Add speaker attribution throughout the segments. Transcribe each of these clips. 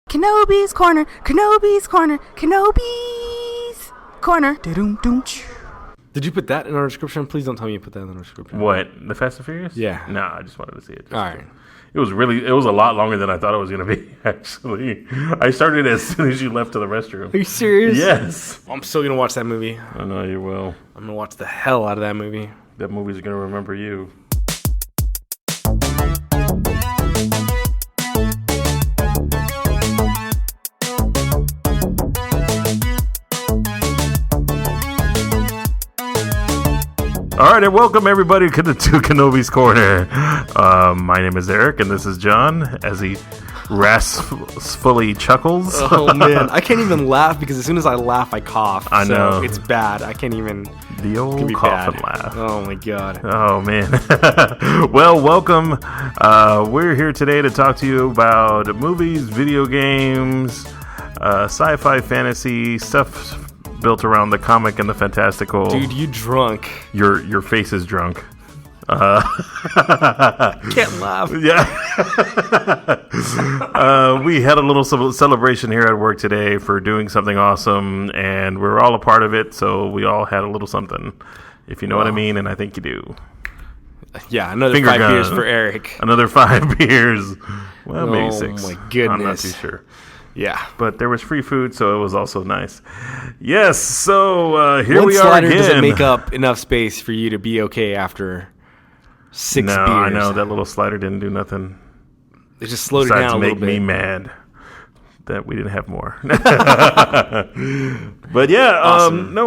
Speaker 1: Kenobi's corner, Kenobi's corner, Kenobi's corner. Did you put that in our description? Please don't tell me you put that in our description.
Speaker 2: What? The Fast and Furious?
Speaker 1: Yeah.
Speaker 2: No, I just wanted to see it.
Speaker 1: All right.
Speaker 2: It was a lot longer than I thought it was going to be, actually. I started as soon as you left to the restroom.
Speaker 1: Are you serious?
Speaker 2: Yes.
Speaker 1: I'm still going to watch that movie.
Speaker 2: I know you will.
Speaker 1: I'm going to watch the hell out of that movie.
Speaker 2: That movie's going to remember you. All right, and welcome everybody to Kenobi's Corner. My name is Eric, and this is John, as he raspfully chuckles.
Speaker 1: Oh, man. I can't even laugh because as soon as I laugh, I cough.
Speaker 2: I know.
Speaker 1: So it's bad. I can't even...
Speaker 2: The old cough laugh.
Speaker 1: Oh, my God.
Speaker 2: Oh, man. Well, welcome. We're here today to talk to you about movies, video games, sci-fi, fantasy, stuff built around the comic and the fantastical.
Speaker 1: Dude, you drunk.
Speaker 2: Your face is drunk.
Speaker 1: Can't laugh.
Speaker 2: Yeah. We had a little celebration here at work today for doing something awesome, and we're all a part of it, so we all had a little something, if you know what I mean, and I think you do.
Speaker 1: Yeah, another
Speaker 2: Finger
Speaker 1: 5
Speaker 2: gun.
Speaker 1: beers for Eric.
Speaker 2: Another 5 beers. Well, maybe 6.
Speaker 1: Oh, my goodness.
Speaker 2: I'm not too sure.
Speaker 1: Yeah.
Speaker 2: But there was free food, so it was also nice. Yes, so here
Speaker 1: One
Speaker 2: we are
Speaker 1: slider
Speaker 2: again.
Speaker 1: doesn't make up enough space for you to be okay after 6 beers.
Speaker 2: No, I know. That little slider didn't do nothing.
Speaker 1: It just slowed it down a little bit.
Speaker 2: Besides make me mad that we didn't have more. But yeah,
Speaker 1: awesome.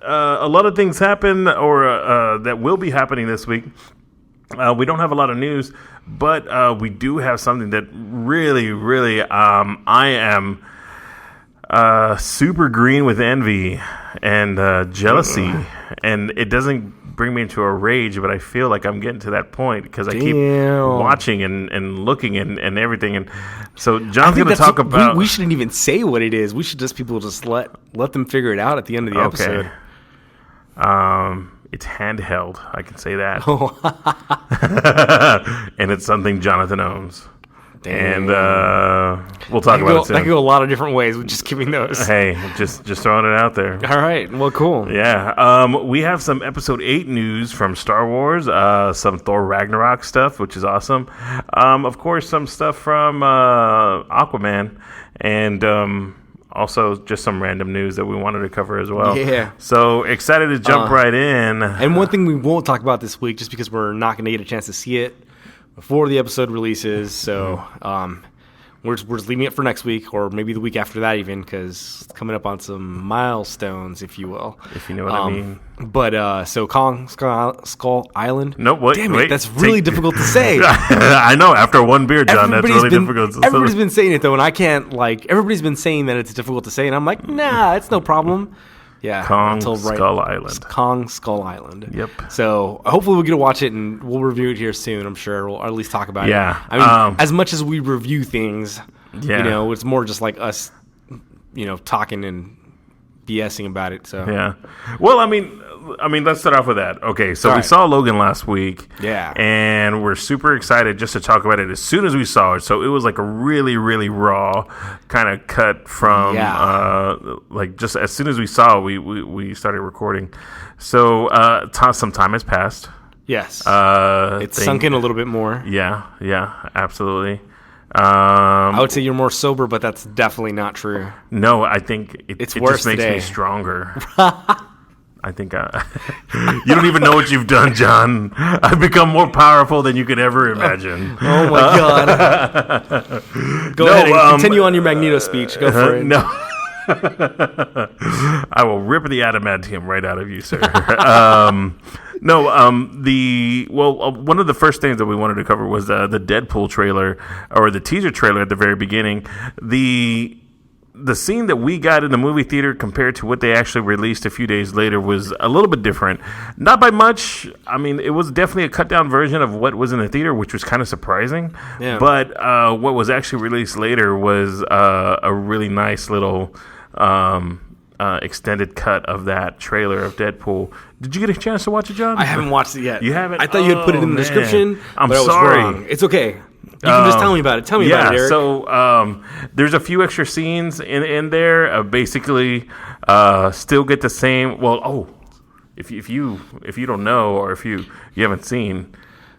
Speaker 2: A lot of things happen or that will be happening this week. We don't have a lot of news, but we do have something that really, I am super green with envy and jealousy, and it doesn't bring me into a rage, but I feel like I'm getting to that point because I keep watching and looking and everything. And so John's going to talk about...
Speaker 1: We shouldn't even say what it is. We should just let them figure it out at the end of the episode.
Speaker 2: It's handheld. I can say that. And it's something Jonathan owns.
Speaker 1: Damn.
Speaker 2: And we'll talk about it soon.
Speaker 1: That could go a lot of different ways with just giving those.
Speaker 2: Hey, just throwing it out there.
Speaker 1: All right. Well, cool.
Speaker 2: Yeah. We have some Episode 8 news from Star Wars. Some Thor Ragnarok stuff, which is awesome. Of course, some stuff from Aquaman. And... also, just some random news that we wanted to cover as well. Yeah. So, excited to jump right in.
Speaker 1: And one thing we won't talk about this week, just because we're not going to get a chance to see it before the episode releases. So, we're just leaving it for next week, or maybe the week after that even, because it's coming up on some milestones, if you will.
Speaker 2: If you know what I mean.
Speaker 1: But, so Kong Skull Island.
Speaker 2: No, what?
Speaker 1: Damn it, that's really difficult to say.
Speaker 2: I know, after one beer, John, that's really difficult to say.
Speaker 1: Everybody's been saying it, though, and I can't, everybody's been saying that it's difficult to say, and I'm like, nah, it's no problem. Yeah.
Speaker 2: Skull Island.
Speaker 1: Kong Skull Island.
Speaker 2: Yep.
Speaker 1: So hopefully we'll get to watch it, and we'll review it here soon, I'm sure. Or at least talk about it.
Speaker 2: Yeah.
Speaker 1: I mean, as much as we review things, it's more just like us, talking and BSing about it. So
Speaker 2: yeah. Well, I mean, let's start off with that. Okay, so we saw Logan last week. Yeah. And we're super excited just to talk about it as soon as we saw it. So it was like a really, really raw kind of cut from just as soon as we saw it, we started recording. So some time has passed.
Speaker 1: Yes. It's sunk in a little bit more.
Speaker 2: Yeah, absolutely.
Speaker 1: I would say you're more sober, but that's definitely not true.
Speaker 2: No, I think it just makes me stronger. I think you don't even know what you've done, John. I've become more powerful than you could ever imagine.
Speaker 1: Oh my God! Go ahead and continue on your Magneto speech. Go for it.
Speaker 2: No. I will rip the adamantium right out of you, sir. One of the first things that we wanted to cover was the Deadpool trailer, or the teaser trailer at the very beginning. The scene that we got in the movie theater compared to what they actually released a few days later was a little bit different. Not by much. I mean, it was definitely a cut down version of what was in the theater, which was kind of surprising. Yeah. But what was actually released later was a really nice little extended cut of that trailer of Deadpool. Did you get a chance to watch it, John?
Speaker 1: I haven't watched it yet.
Speaker 2: You haven't?
Speaker 1: I thought you had put it in the description.
Speaker 2: I'm
Speaker 1: but
Speaker 2: sorry.
Speaker 1: I was wrong. It's okay. You can just tell me about it. Tell me about it, Eric.
Speaker 2: So there's a few extra scenes in there. Basically, still get the same. Well, if you don't know, or if you haven't seen,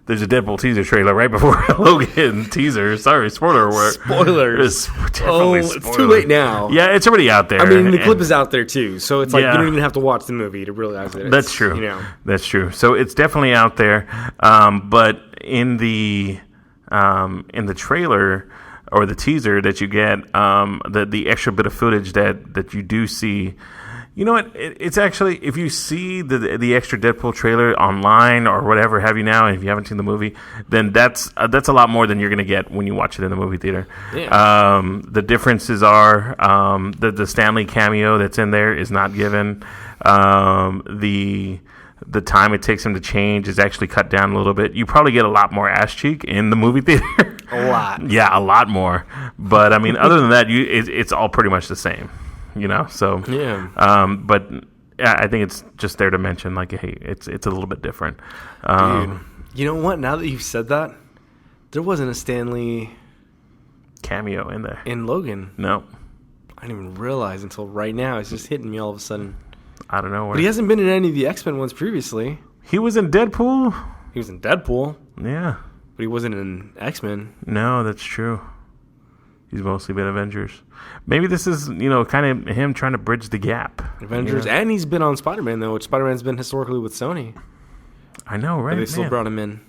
Speaker 2: there's a Deadpool teaser trailer right before Logan teaser. Sorry, spoiler alert.
Speaker 1: Spoilers. It's too late now.
Speaker 2: Yeah, it's already out there.
Speaker 1: I mean, the clip is out there too, so it's like you don't even have to watch the movie to realize it.
Speaker 2: That's true. That's true. So it's definitely out there. But in the trailer or the teaser that you get, the extra bit of footage that you do see. You know what? It's actually, if you see the extra Deadpool trailer online or whatever have you now, and if you haven't seen the movie, then that's a lot more than you're going to get when you watch it in the movie theater. Yeah. The differences are the Stanley cameo that's in there is not given. The time it takes him to change is actually cut down a little bit. You probably get a lot more ass cheek in the movie theater.
Speaker 1: A lot.
Speaker 2: Yeah, a lot more. But I mean, other than that, it's all pretty much the same. So
Speaker 1: yeah.
Speaker 2: But yeah, I think it's just there to mention, like, hey, it's a little bit different.
Speaker 1: Dude, you know what? Now that you've said that, there wasn't a Stanley
Speaker 2: cameo in there
Speaker 1: in Logan.
Speaker 2: No,
Speaker 1: I didn't even realize until right now. It's just hitting me all of a sudden.
Speaker 2: I don't know.
Speaker 1: But he hasn't been in any of the X-Men ones previously.
Speaker 2: He was in Deadpool.
Speaker 1: He was in Deadpool.
Speaker 2: Yeah,
Speaker 1: but he wasn't in X-Men.
Speaker 2: No, that's true. He's mostly been Avengers. Maybe this is, kind of him trying to bridge the gap.
Speaker 1: Avengers, and he's been on Spider-Man, though, which Spider-Man's been historically with Sony.
Speaker 2: I know, right?
Speaker 1: But they still brought him in.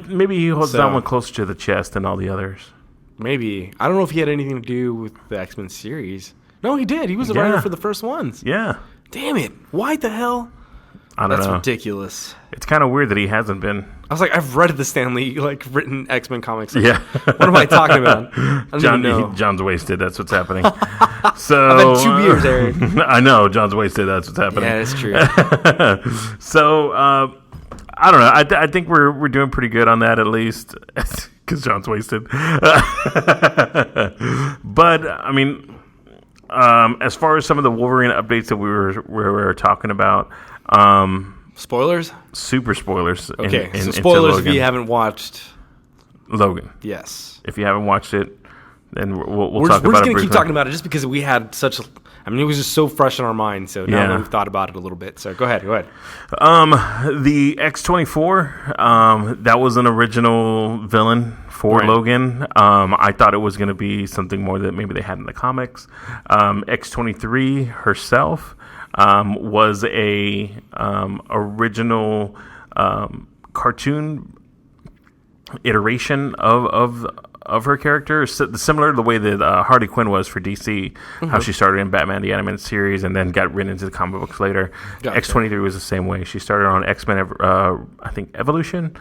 Speaker 2: Maybe he holds that one closer to the chest than all the others.
Speaker 1: Maybe. I don't know if he had anything to do with the X-Men series. No, he did. He was a writer for the first ones.
Speaker 2: Yeah.
Speaker 1: Damn it. Why the hell?
Speaker 2: I don't know.
Speaker 1: That's ridiculous.
Speaker 2: It's kind of weird that he hasn't been.
Speaker 1: I was like, I've read the Stanley written X-Men comics.
Speaker 2: Yeah.
Speaker 1: What am I talking about? I don't even know.
Speaker 2: John's wasted. That's what's happening. So
Speaker 1: I've had 2 beers, Eric.
Speaker 2: I know. John's wasted. That's what's happening.
Speaker 1: Yeah, that's true.
Speaker 2: So I don't know. I think we're doing pretty good on that, at least, because John's wasted. But I mean, as far as some of the Wolverine updates that we were talking about.
Speaker 1: Spoilers?
Speaker 2: Super spoilers.
Speaker 1: Okay, so spoilers if you haven't watched
Speaker 2: Logan.
Speaker 1: Yes.
Speaker 2: If you haven't watched it, then we'll talk about it.
Speaker 1: We're just going to keep
Speaker 2: briefly.
Speaker 1: talking about it just because we had such. I mean, it was just so fresh in our minds. So now that we've thought about it a little bit. So go ahead.
Speaker 2: The X-24, that was an original villain for Logan. I thought it was going to be something more that maybe they had in the comics. X-23 herself. Was a original cartoon iteration of her character, similar to the way that Harley Quinn was for DC, how she started in Batman the Animated Series and then got written into the comic books later. Gotcha. X-23 was the same way. She started on X-Men, I think Evolution,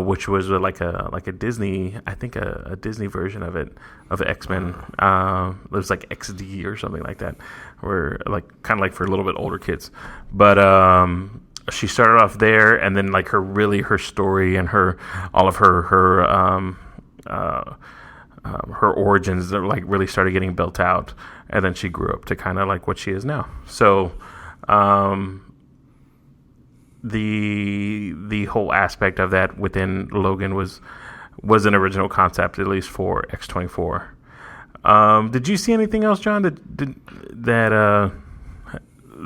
Speaker 2: which was like a Disney, I think a Disney version of X-Men. It was like XD or something like that, or kind of like for a little bit older kids. But she started off there, and then like her story and all of her origins that like really started getting built out, and then she grew up to kind of like what she is now. So the whole aspect of that within Logan was an original concept, at least for X-24. Did you see anything else, John,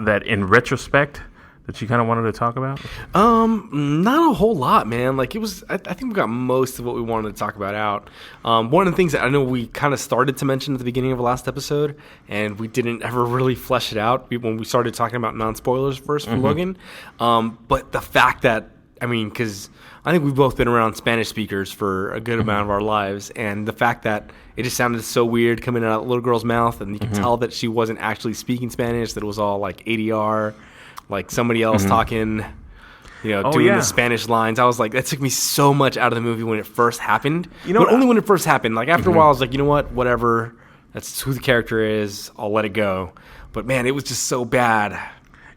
Speaker 2: that in retrospect that you kind of wanted to talk about?
Speaker 1: Not a whole lot, man. Like it was, I think we got most of what we wanted to talk about out. One of the things that I know we kind of started to mention at the beginning of the last episode, and we didn't ever really flesh it out when we started talking about non-spoilers first for Logan. But the fact that, I mean, because I think we've both been around Spanish speakers for a good amount of our lives, and the fact that it just sounded so weird coming out of that little girl's mouth, and you could tell that she wasn't actually speaking Spanish, that it was all like ADR, like somebody else talking, doing the Spanish lines. I was like, that took me so much out of the movie when it first happened. Only when it first happened. Like after a while, I was like, you know what, whatever. That's who the character is. I'll let it go. But man, it was just so bad.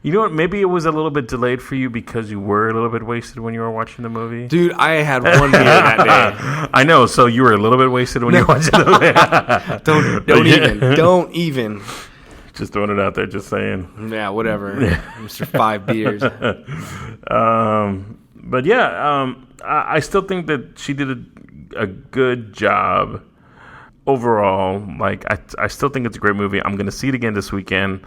Speaker 2: You know what? Maybe it was a little bit delayed for you because you were a little bit wasted when you were watching the movie.
Speaker 1: Dude, I had 1 beer that day.
Speaker 2: I know. So you were a little bit wasted when you were watching the
Speaker 1: movie. Don't even.
Speaker 2: Just throwing it out there, just saying.
Speaker 1: Yeah, whatever. Mr. 5 beers.
Speaker 2: But yeah, I still think that she did a a good job overall. Like, I still think it's a great movie. I'm going to see it again this weekend.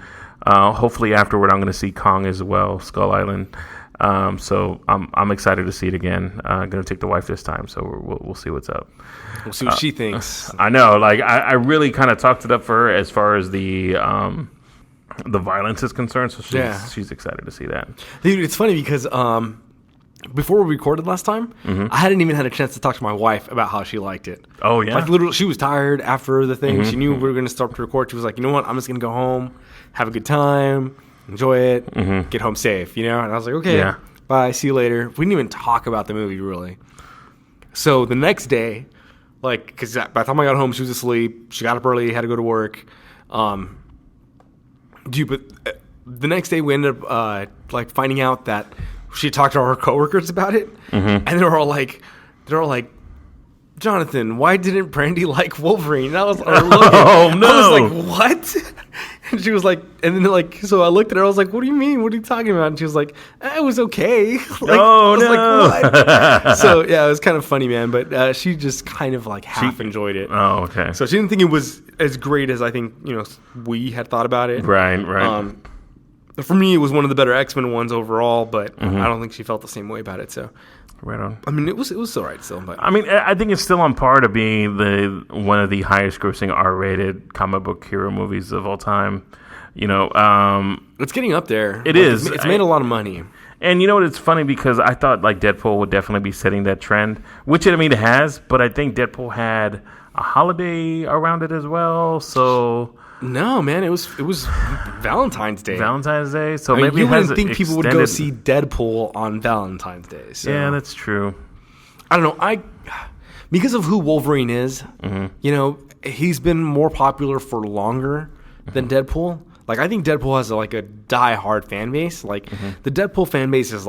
Speaker 2: Hopefully afterward, I'm going to see Kong as well, Skull Island. So I'm excited to see it again. I'm going to take the wife this time, so we'll see what's up.
Speaker 1: We'll see what she thinks.
Speaker 2: I know. Like, I really kind of talked it up for her as far as the violence is concerned. So she's excited to see that.
Speaker 1: Dude, it's funny because before we recorded last time, I hadn't even had a chance to talk to my wife about how she liked it.
Speaker 2: Oh, yeah?
Speaker 1: Like, literally, she was tired after the thing. She knew we were going to start to record. She was like, you know what? I'm just going to go home, have a good time, enjoy it, get home safe, And I was like, okay, bye, see you later. We didn't even talk about the movie, really. So the next day, like, because by the time I got home, she was asleep. She got up early, had to go to work. Dude, but the next day we ended up, finding out that she talked to her coworkers about it, and they were all like, Jonathan, why didn't Brandy like Wolverine? And I was,
Speaker 2: oh no!
Speaker 1: I was like, what? And she was like, and then so I looked at her. I was like, what do you mean? What are you talking about? And she was like, it was okay.
Speaker 2: I was
Speaker 1: like, what? So yeah, it was kind of funny, man. But she just kind of half enjoyed it.
Speaker 2: Oh, okay.
Speaker 1: So she didn't think it was as great as I think we had thought about it.
Speaker 2: Right.
Speaker 1: For me, it was one of the better X-Men ones overall, but I don't think she felt the same way about it. So,
Speaker 2: right on.
Speaker 1: I mean, it was all right still. But
Speaker 2: I mean, I think it's still on par to be one of the highest grossing R-rated comic book hero movies of all time.
Speaker 1: It's getting up there.
Speaker 2: It is.
Speaker 1: It's made a lot of money.
Speaker 2: And you know what? It's funny because I thought Deadpool would definitely be setting that trend, which it has. But I think Deadpool had a holiday around it as well, so.
Speaker 1: No, man, it was Valentine's Day.
Speaker 2: So maybe
Speaker 1: you wouldn't think people would go see Deadpool on Valentine's Day. So.
Speaker 2: Yeah, that's true.
Speaker 1: I don't know. Because of who Wolverine is, he's been more popular for longer than Deadpool. I think Deadpool has a die-hard fan base. The Deadpool fan base is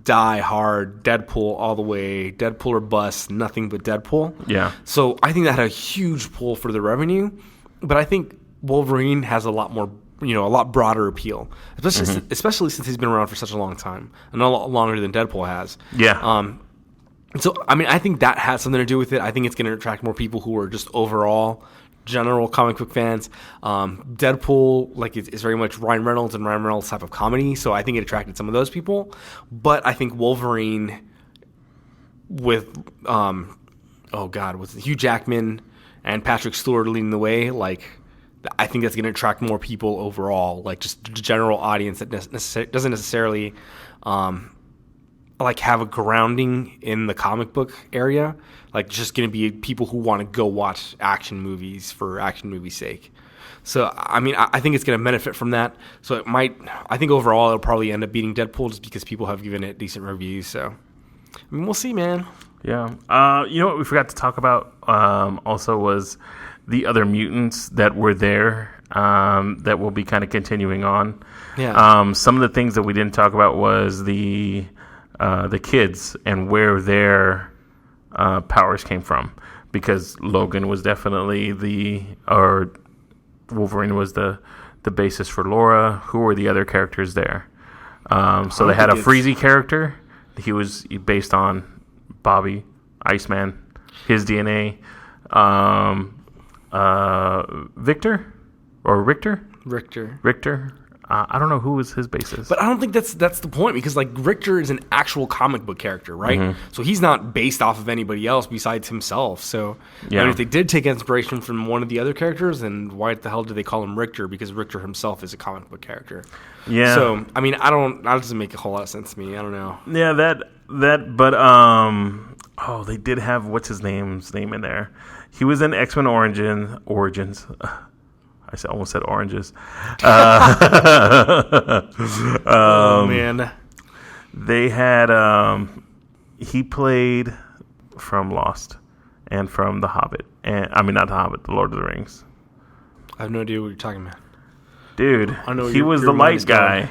Speaker 1: die-hard, Deadpool all the way, Deadpool or bust, nothing but Deadpool.
Speaker 2: Yeah.
Speaker 1: So I think that had a huge pull for the revenue. But I think Wolverine has a lot more, a lot broader appeal, especially since he's been around for such a long time, and a lot longer than Deadpool has.
Speaker 2: Yeah.
Speaker 1: So I mean, I think that has something to do with it. I think it's going to attract more people who are just overall general comic book fans. Deadpool, it's very much Ryan Reynolds and Ryan Reynolds type of comedy, so I think it attracted some of those people. But I think Wolverine with with Hugh Jackman and Patrick Stewart leading the way, I think that's going to attract more people overall, just the general audience that doesn't necessarily have a grounding in the comic book area. Just going to be people who want to go watch action movies for action movie's sake. So, I mean, I think it's going to benefit from that. So I think overall it'll probably end up beating Deadpool just because people have given it decent reviews. So, I mean, we'll see, man.
Speaker 2: Yeah. You know what we forgot to talk about also was the other mutants that were there that will be kind of continuing on.
Speaker 1: Yeah.
Speaker 2: Some of the things that we didn't talk about was the kids and where their powers came from, because Logan was definitely Wolverine was the basis for Laura. Who were the other characters there? So they had a Freezy character. He was based on Bobby, Iceman, his DNA. Victor or Richter. I don't know who was his basis.
Speaker 1: But I don't think that's the point, because Richter is an actual comic book character, right? So he's not based off of anybody else besides himself. So I mean, if they did take inspiration from one of the other characters, then why the hell do they call him Richter? Because Richter himself is a comic book character. Yeah. So I mean, that doesn't make a whole lot of sense to me. I don't know.
Speaker 2: Yeah, but they did have what's his name's name in there. He was in X-Men Origins. I almost said oranges.
Speaker 1: Oh, man.
Speaker 2: They had... he played from Lost and from The Hobbit. I mean, not The Hobbit, The Lord of the Rings.
Speaker 1: I have no idea what you're talking about.
Speaker 2: Dude, he was the light guy.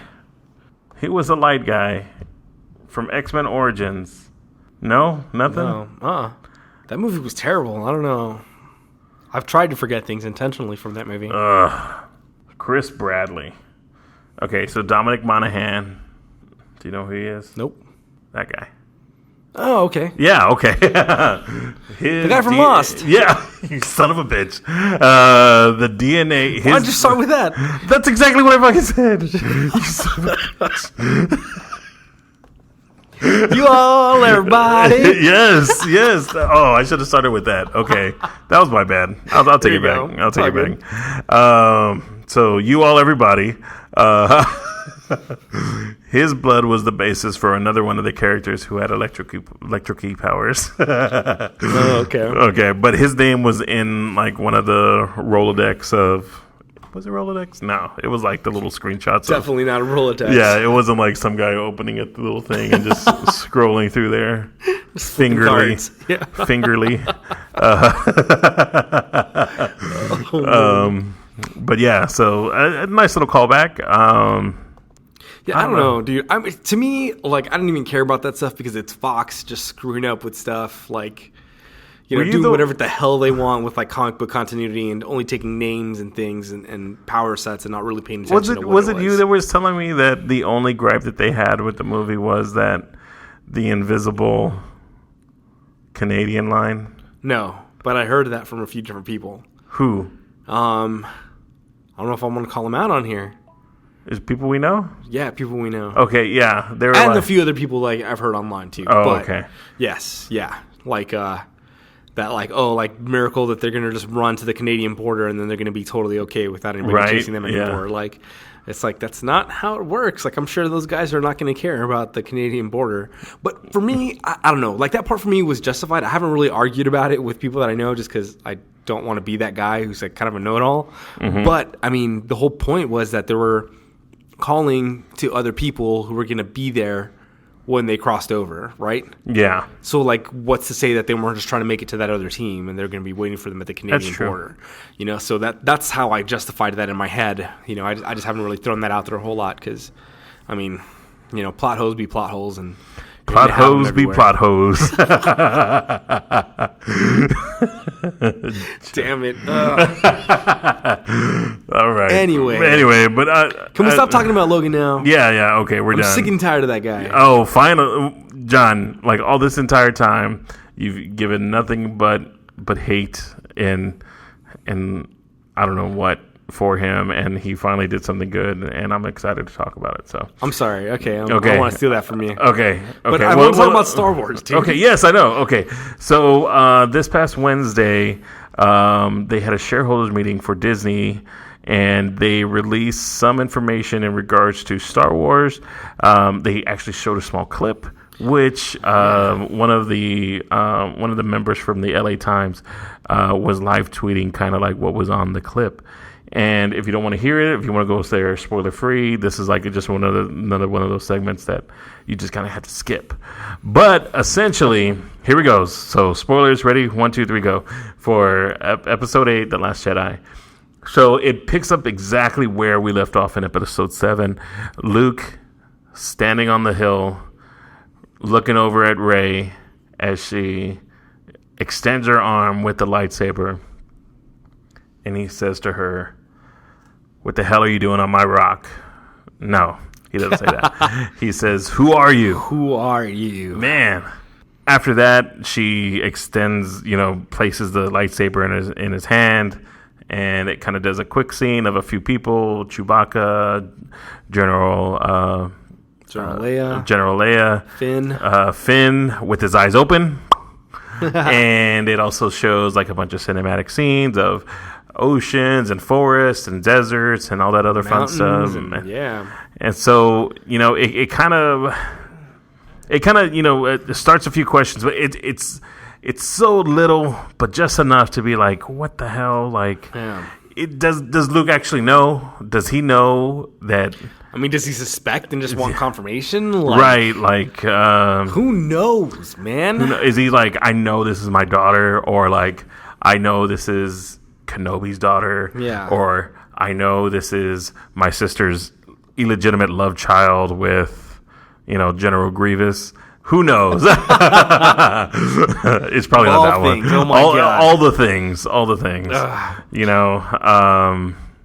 Speaker 2: He was the light guy from X-Men Origins. No? Nothing?
Speaker 1: No. That movie was terrible. I don't know. I've tried to forget things intentionally from that movie.
Speaker 2: Chris Bradley. Okay, so Dominic Monaghan. Do you know who he is?
Speaker 1: Nope.
Speaker 2: That guy.
Speaker 1: Oh, okay.
Speaker 2: Yeah, okay.
Speaker 1: The guy from Lost.
Speaker 2: Yeah, you son of a bitch. The DNA.
Speaker 1: Why'd you start with that?
Speaker 2: That's exactly what I fucking said. You son of a bitch.
Speaker 1: You all, everybody.
Speaker 2: yes. Oh, I should have started with that. Okay, that was my bad. I'll take it back. I'll take it back. So you all, everybody. His blood was the basis for another one of the characters who had electric powers.
Speaker 1: Oh, okay.
Speaker 2: Okay, but his name was in like one of the Rolodex of. Was it Rolodex? No, it was like the little screenshots.
Speaker 1: Definitely not a Rolodex.
Speaker 2: Yeah, it wasn't like some guy opening up the little thing and just scrolling through there, fingerly.
Speaker 1: Yeah.
Speaker 2: Fingerly. But yeah, so a nice little callback.
Speaker 1: Yeah, I don't know, dude. I mean, to me, like, I don't even care about that stuff because it's Fox just screwing up with stuff, like, doing whatever the hell they want with like comic book continuity and only taking names and things and power sets and not really paying attention to what
Speaker 2: was it you that was telling me that the only gripe that they had with the movie was that the invisible Canadian line?
Speaker 1: No, but I heard that from a few different people.
Speaker 2: Who?
Speaker 1: I don't know if I want to call them out on here.
Speaker 2: Is people we know?
Speaker 1: Yeah, people we know.
Speaker 2: Okay, yeah. They were
Speaker 1: and
Speaker 2: like,
Speaker 1: a few other people like I've heard online too.
Speaker 2: Oh,
Speaker 1: but
Speaker 2: okay.
Speaker 1: Yes, yeah. Like that like miracle that they're gonna just run to the Canadian border and then they're gonna be totally okay without anybody chasing them anymore.
Speaker 2: Yeah.
Speaker 1: Like it's like that's not how it works. Like I'm sure those guys are not gonna care about the Canadian border. But for me, I don't know. Like that part for me was justified. I haven't really argued about it with people that I know just because I don't want to be that guy who's like kind of a know-it-all. Mm-hmm. But I mean, the whole point was that they were calling to other people who were gonna be there when they crossed over, right?
Speaker 2: Yeah.
Speaker 1: So, like, what's to say that they weren't just trying to make it to that other team and they're going to be waiting for them at the Canadian border? So that's how I justified that in my head. I just haven't really thrown that out there a whole lot because, I mean, plot holes be plot holes and
Speaker 2: plot holes be plot holes.
Speaker 1: Damn it.
Speaker 2: All right.
Speaker 1: Anyway,
Speaker 2: but
Speaker 1: can we stop talking about Logan now?
Speaker 2: Yeah. Okay, we're done.
Speaker 1: I'm sick and tired of that guy.
Speaker 2: Oh, finally, John. Like all this entire time, you've given nothing but hate and I don't know what for him, and he finally did something good, and I'm excited to talk about it. So I'm
Speaker 1: sorry. Okay. I don't want to steal that from you.
Speaker 2: Okay.
Speaker 1: But I want to talk about Star Wars too.
Speaker 2: Okay. Yes, I know. Okay. So this past Wednesday, they had a shareholders meeting for Disney. And they released some information in regards to Star Wars. They actually showed a small clip, which one of the members from the LA Times was live tweeting, kind of like what was on the clip. And if you don't want to hear it, if you want to go there spoiler free, this is like just another one of those segments that you just kind of had to skip. But essentially, here we go. So spoilers, ready? 1, 2, 3, go for episode 8, The Last Jedi. So it picks up exactly where we left off in episode 7. Luke standing on the hill, looking over at Rey as she extends her arm with the lightsaber. And he says to her, "What the hell are you doing on my rock?" No, he doesn't say that. He says, "Who are you?"
Speaker 1: Who are you?
Speaker 2: Man. After that, she extends, places the lightsaber in his hand. And it kind of does a quick scene of a few people: Chewbacca, General Leia, Finn with his eyes open, and it also shows like a bunch of cinematic scenes of oceans and forests and deserts and all that other
Speaker 1: mountains
Speaker 2: fun stuff. And so it kind of it starts a few questions, but it's so little, but just enough to be like, what the hell? Like, does Luke actually know? Does he know that?
Speaker 1: I mean, does he suspect and just want confirmation?
Speaker 2: Right, like...
Speaker 1: who knows, man?
Speaker 2: Is he like, I know this is my daughter, or like, I know this is Kenobi's daughter, or I know this is my sister's illegitimate love child with, General Grievous. Who knows? It's probably not that one.
Speaker 1: Oh my God.
Speaker 2: All the things.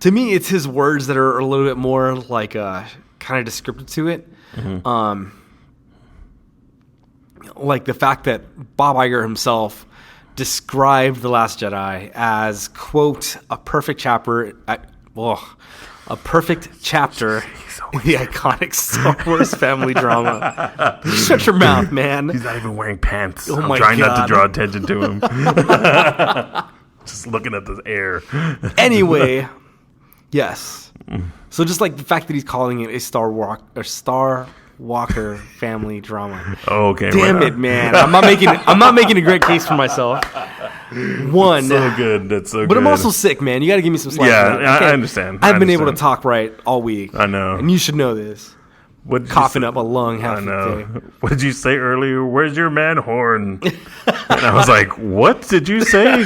Speaker 1: To me, it's his words that are a little bit more like kind of descriptive to it.
Speaker 2: Mm-hmm.
Speaker 1: like the fact that Bob Iger himself described The Last Jedi as, quote, a perfect chapter in the iconic Star Wars family drama. Shut your mouth, man.
Speaker 2: He's not even wearing pants.
Speaker 1: Oh
Speaker 2: I'm
Speaker 1: my
Speaker 2: trying not
Speaker 1: God.
Speaker 2: to draw attention to him. Just looking at the air.
Speaker 1: Anyway, yes. So just like the fact that he's calling it a Star Walker family drama.
Speaker 2: Okay.
Speaker 1: Damn it, man. I'm not making a great case for myself. One.
Speaker 2: So good. That's so good.
Speaker 1: But I'm also sick, man. You got to give me some slack.
Speaker 2: Yeah,
Speaker 1: for that.
Speaker 2: I understand.
Speaker 1: I've been able to talk right all week.
Speaker 2: I know.
Speaker 1: And you should know this.
Speaker 2: What
Speaker 1: Coughing up a lung half
Speaker 2: I
Speaker 1: the
Speaker 2: know.
Speaker 1: day.
Speaker 2: What did you say earlier? Where's your man horn? And I was like, what did you say?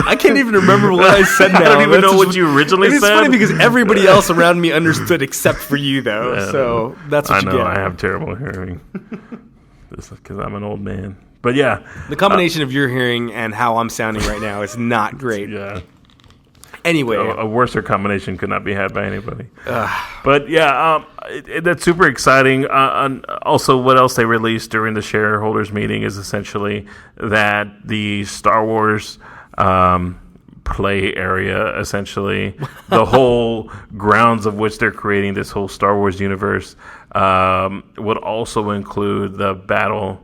Speaker 1: I can't even remember what I said now.
Speaker 2: I don't even
Speaker 1: That's
Speaker 2: know
Speaker 1: just-
Speaker 2: what you originally
Speaker 1: It's
Speaker 2: said.
Speaker 1: funny because everybody else around me understood except for you, though.
Speaker 2: Yeah,
Speaker 1: So that's what
Speaker 2: I
Speaker 1: you
Speaker 2: know.
Speaker 1: get.
Speaker 2: I have terrible hearing. This is because I'm an old man. But yeah.
Speaker 1: The combination of your hearing and how I'm sounding right now is not great.
Speaker 2: Yeah.
Speaker 1: Anyway.
Speaker 2: A worser combination could not be had by anybody. But yeah, that's super exciting. And also, what else they released during the shareholders meeting is essentially that the Star Wars play area, essentially the whole grounds of which they're creating this whole Star Wars universe, would also include the battle.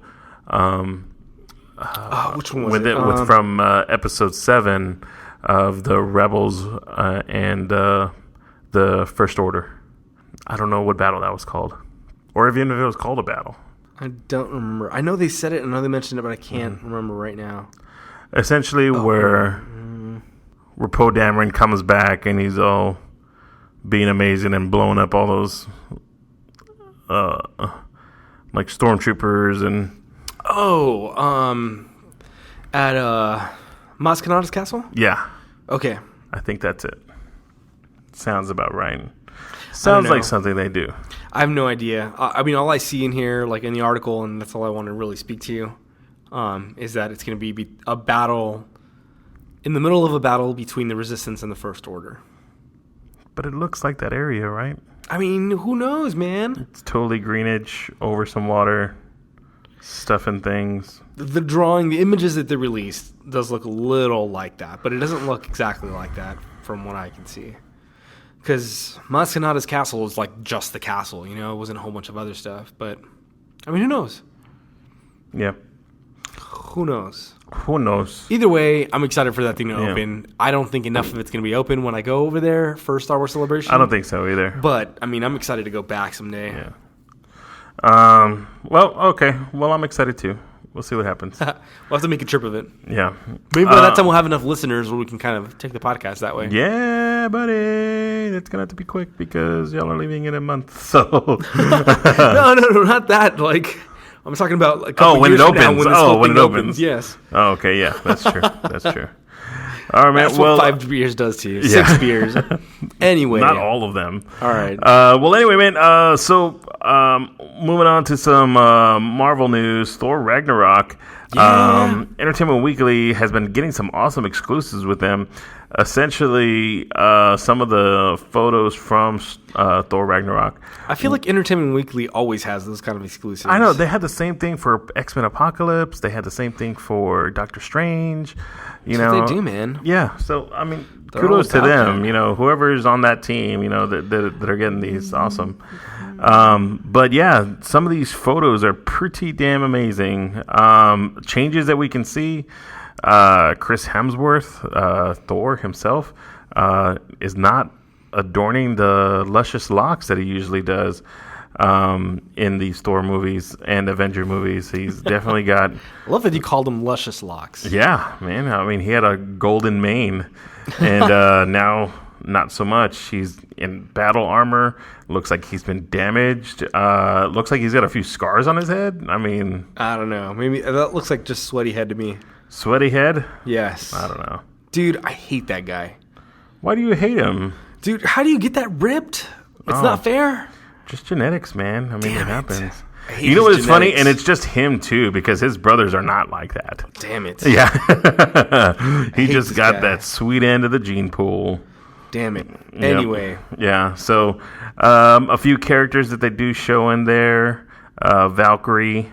Speaker 1: Which one was
Speaker 2: With
Speaker 1: it?
Speaker 2: it from episode 7 of the Rebels and the First Order. I don't know what battle that was called, or even if it was called a battle.
Speaker 1: I don't remember. I know they said it. I know they mentioned it, but I can't remember right now.
Speaker 2: Essentially, where Poe Dameron comes back and he's all being amazing and blowing up all those like stormtroopers and
Speaker 1: at Maz Kanata's castle?
Speaker 2: yeah,
Speaker 1: Okay.
Speaker 2: I think that's it. Sounds about right. Sounds
Speaker 1: know.
Speaker 2: like something they do.
Speaker 1: I have no idea. I mean, all I see in here, like in the article, and that's all I want to really speak to you, is that it's going to be a battle, in the middle of a battle between the Resistance and the First Order.
Speaker 2: But it looks like that area, right?
Speaker 1: I mean, who knows, man?
Speaker 2: It's totally greenage, over some water, stuff and things.
Speaker 1: The drawing, the images that they released does look a little like that, but it doesn't look exactly like that from what I can see. Because Maz Kanata's castle is like just the castle, you know? It wasn't a whole bunch of other stuff, but, I mean, who knows?
Speaker 2: Yeah.
Speaker 1: Who knows?
Speaker 2: Who knows?
Speaker 1: Either way, I'm excited for that thing to
Speaker 2: Yeah.
Speaker 1: open. I don't think enough of it's going to be open when I go over there for Star Wars Celebration.
Speaker 2: I don't think so either.
Speaker 1: But, I mean, I'm excited to go back someday.
Speaker 2: Yeah. Well, okay. Well, I'm excited too. We'll see what happens.
Speaker 1: We'll have to make a trip of it.
Speaker 2: Yeah.
Speaker 1: Maybe by that time we'll have enough listeners where we can kind of take the podcast that way.
Speaker 2: Yeah, buddy. It's going to have to be quick because y'all are leaving in a month. So.
Speaker 1: No, not that. Like, I'm talking about a couple
Speaker 2: when
Speaker 1: years
Speaker 2: it
Speaker 1: from now
Speaker 2: opens.
Speaker 1: when this whole
Speaker 2: When
Speaker 1: thing
Speaker 2: it opens.
Speaker 1: Yes.
Speaker 2: Oh, okay. Yeah, that's true. That's true. All right, man.
Speaker 1: That's
Speaker 2: well,
Speaker 1: what 5 beers does to you.
Speaker 2: Yeah.
Speaker 1: 6 beers. Anyway.
Speaker 2: not all of them.
Speaker 1: All right.
Speaker 2: Well, anyway, man. So, moving on to some Marvel news. Thor Ragnarok.
Speaker 1: Yeah.
Speaker 2: Entertainment Weekly has been getting some awesome exclusives with them. Essentially, some of the photos from Thor Ragnarok.
Speaker 1: I feel like Entertainment Weekly always has those kind of exclusives.
Speaker 2: I know they had the same thing for X-Men Apocalypse. They had the same thing for Doctor Strange. You
Speaker 1: That's
Speaker 2: know,
Speaker 1: what they do, man.
Speaker 2: Yeah. So I mean,
Speaker 1: They're
Speaker 2: kudos to
Speaker 1: always out
Speaker 2: them.
Speaker 1: there.
Speaker 2: You know, whoever's on that team. You know that are getting these awesome. But yeah, some of these photos are pretty damn amazing. Changes that we can see. Chris Hemsworth, Thor himself, is not adorning the luscious locks that he usually does in these Thor movies and Avenger movies. He's definitely got...
Speaker 1: I love that you called them luscious locks.
Speaker 2: Yeah, man. I mean, he had a golden mane, and now not so much. He's in battle armor. Looks like he's been damaged. Looks like he's got a few scars on his head. I mean...
Speaker 1: I don't know. Maybe that looks like just sweaty head to me.
Speaker 2: Sweaty head?
Speaker 1: Yes.
Speaker 2: I don't know.
Speaker 1: Dude, I hate that guy.
Speaker 2: Why do you hate him?
Speaker 1: Dude, how do you get that ripped? It's not fair.
Speaker 2: Just genetics, man. I mean,
Speaker 1: Damn
Speaker 2: it
Speaker 1: it.
Speaker 2: happens.
Speaker 1: I hate
Speaker 2: You know
Speaker 1: his
Speaker 2: what's funny?
Speaker 1: genetics.
Speaker 2: And it's just him, too, because his brothers are not like that.
Speaker 1: Damn it.
Speaker 2: Yeah. He
Speaker 1: hate
Speaker 2: just
Speaker 1: this
Speaker 2: got
Speaker 1: guy.
Speaker 2: that sweet end of the gene pool.
Speaker 1: Damn it. Anyway.
Speaker 2: Yeah. So a few characters that they do show in there. Valkyrie.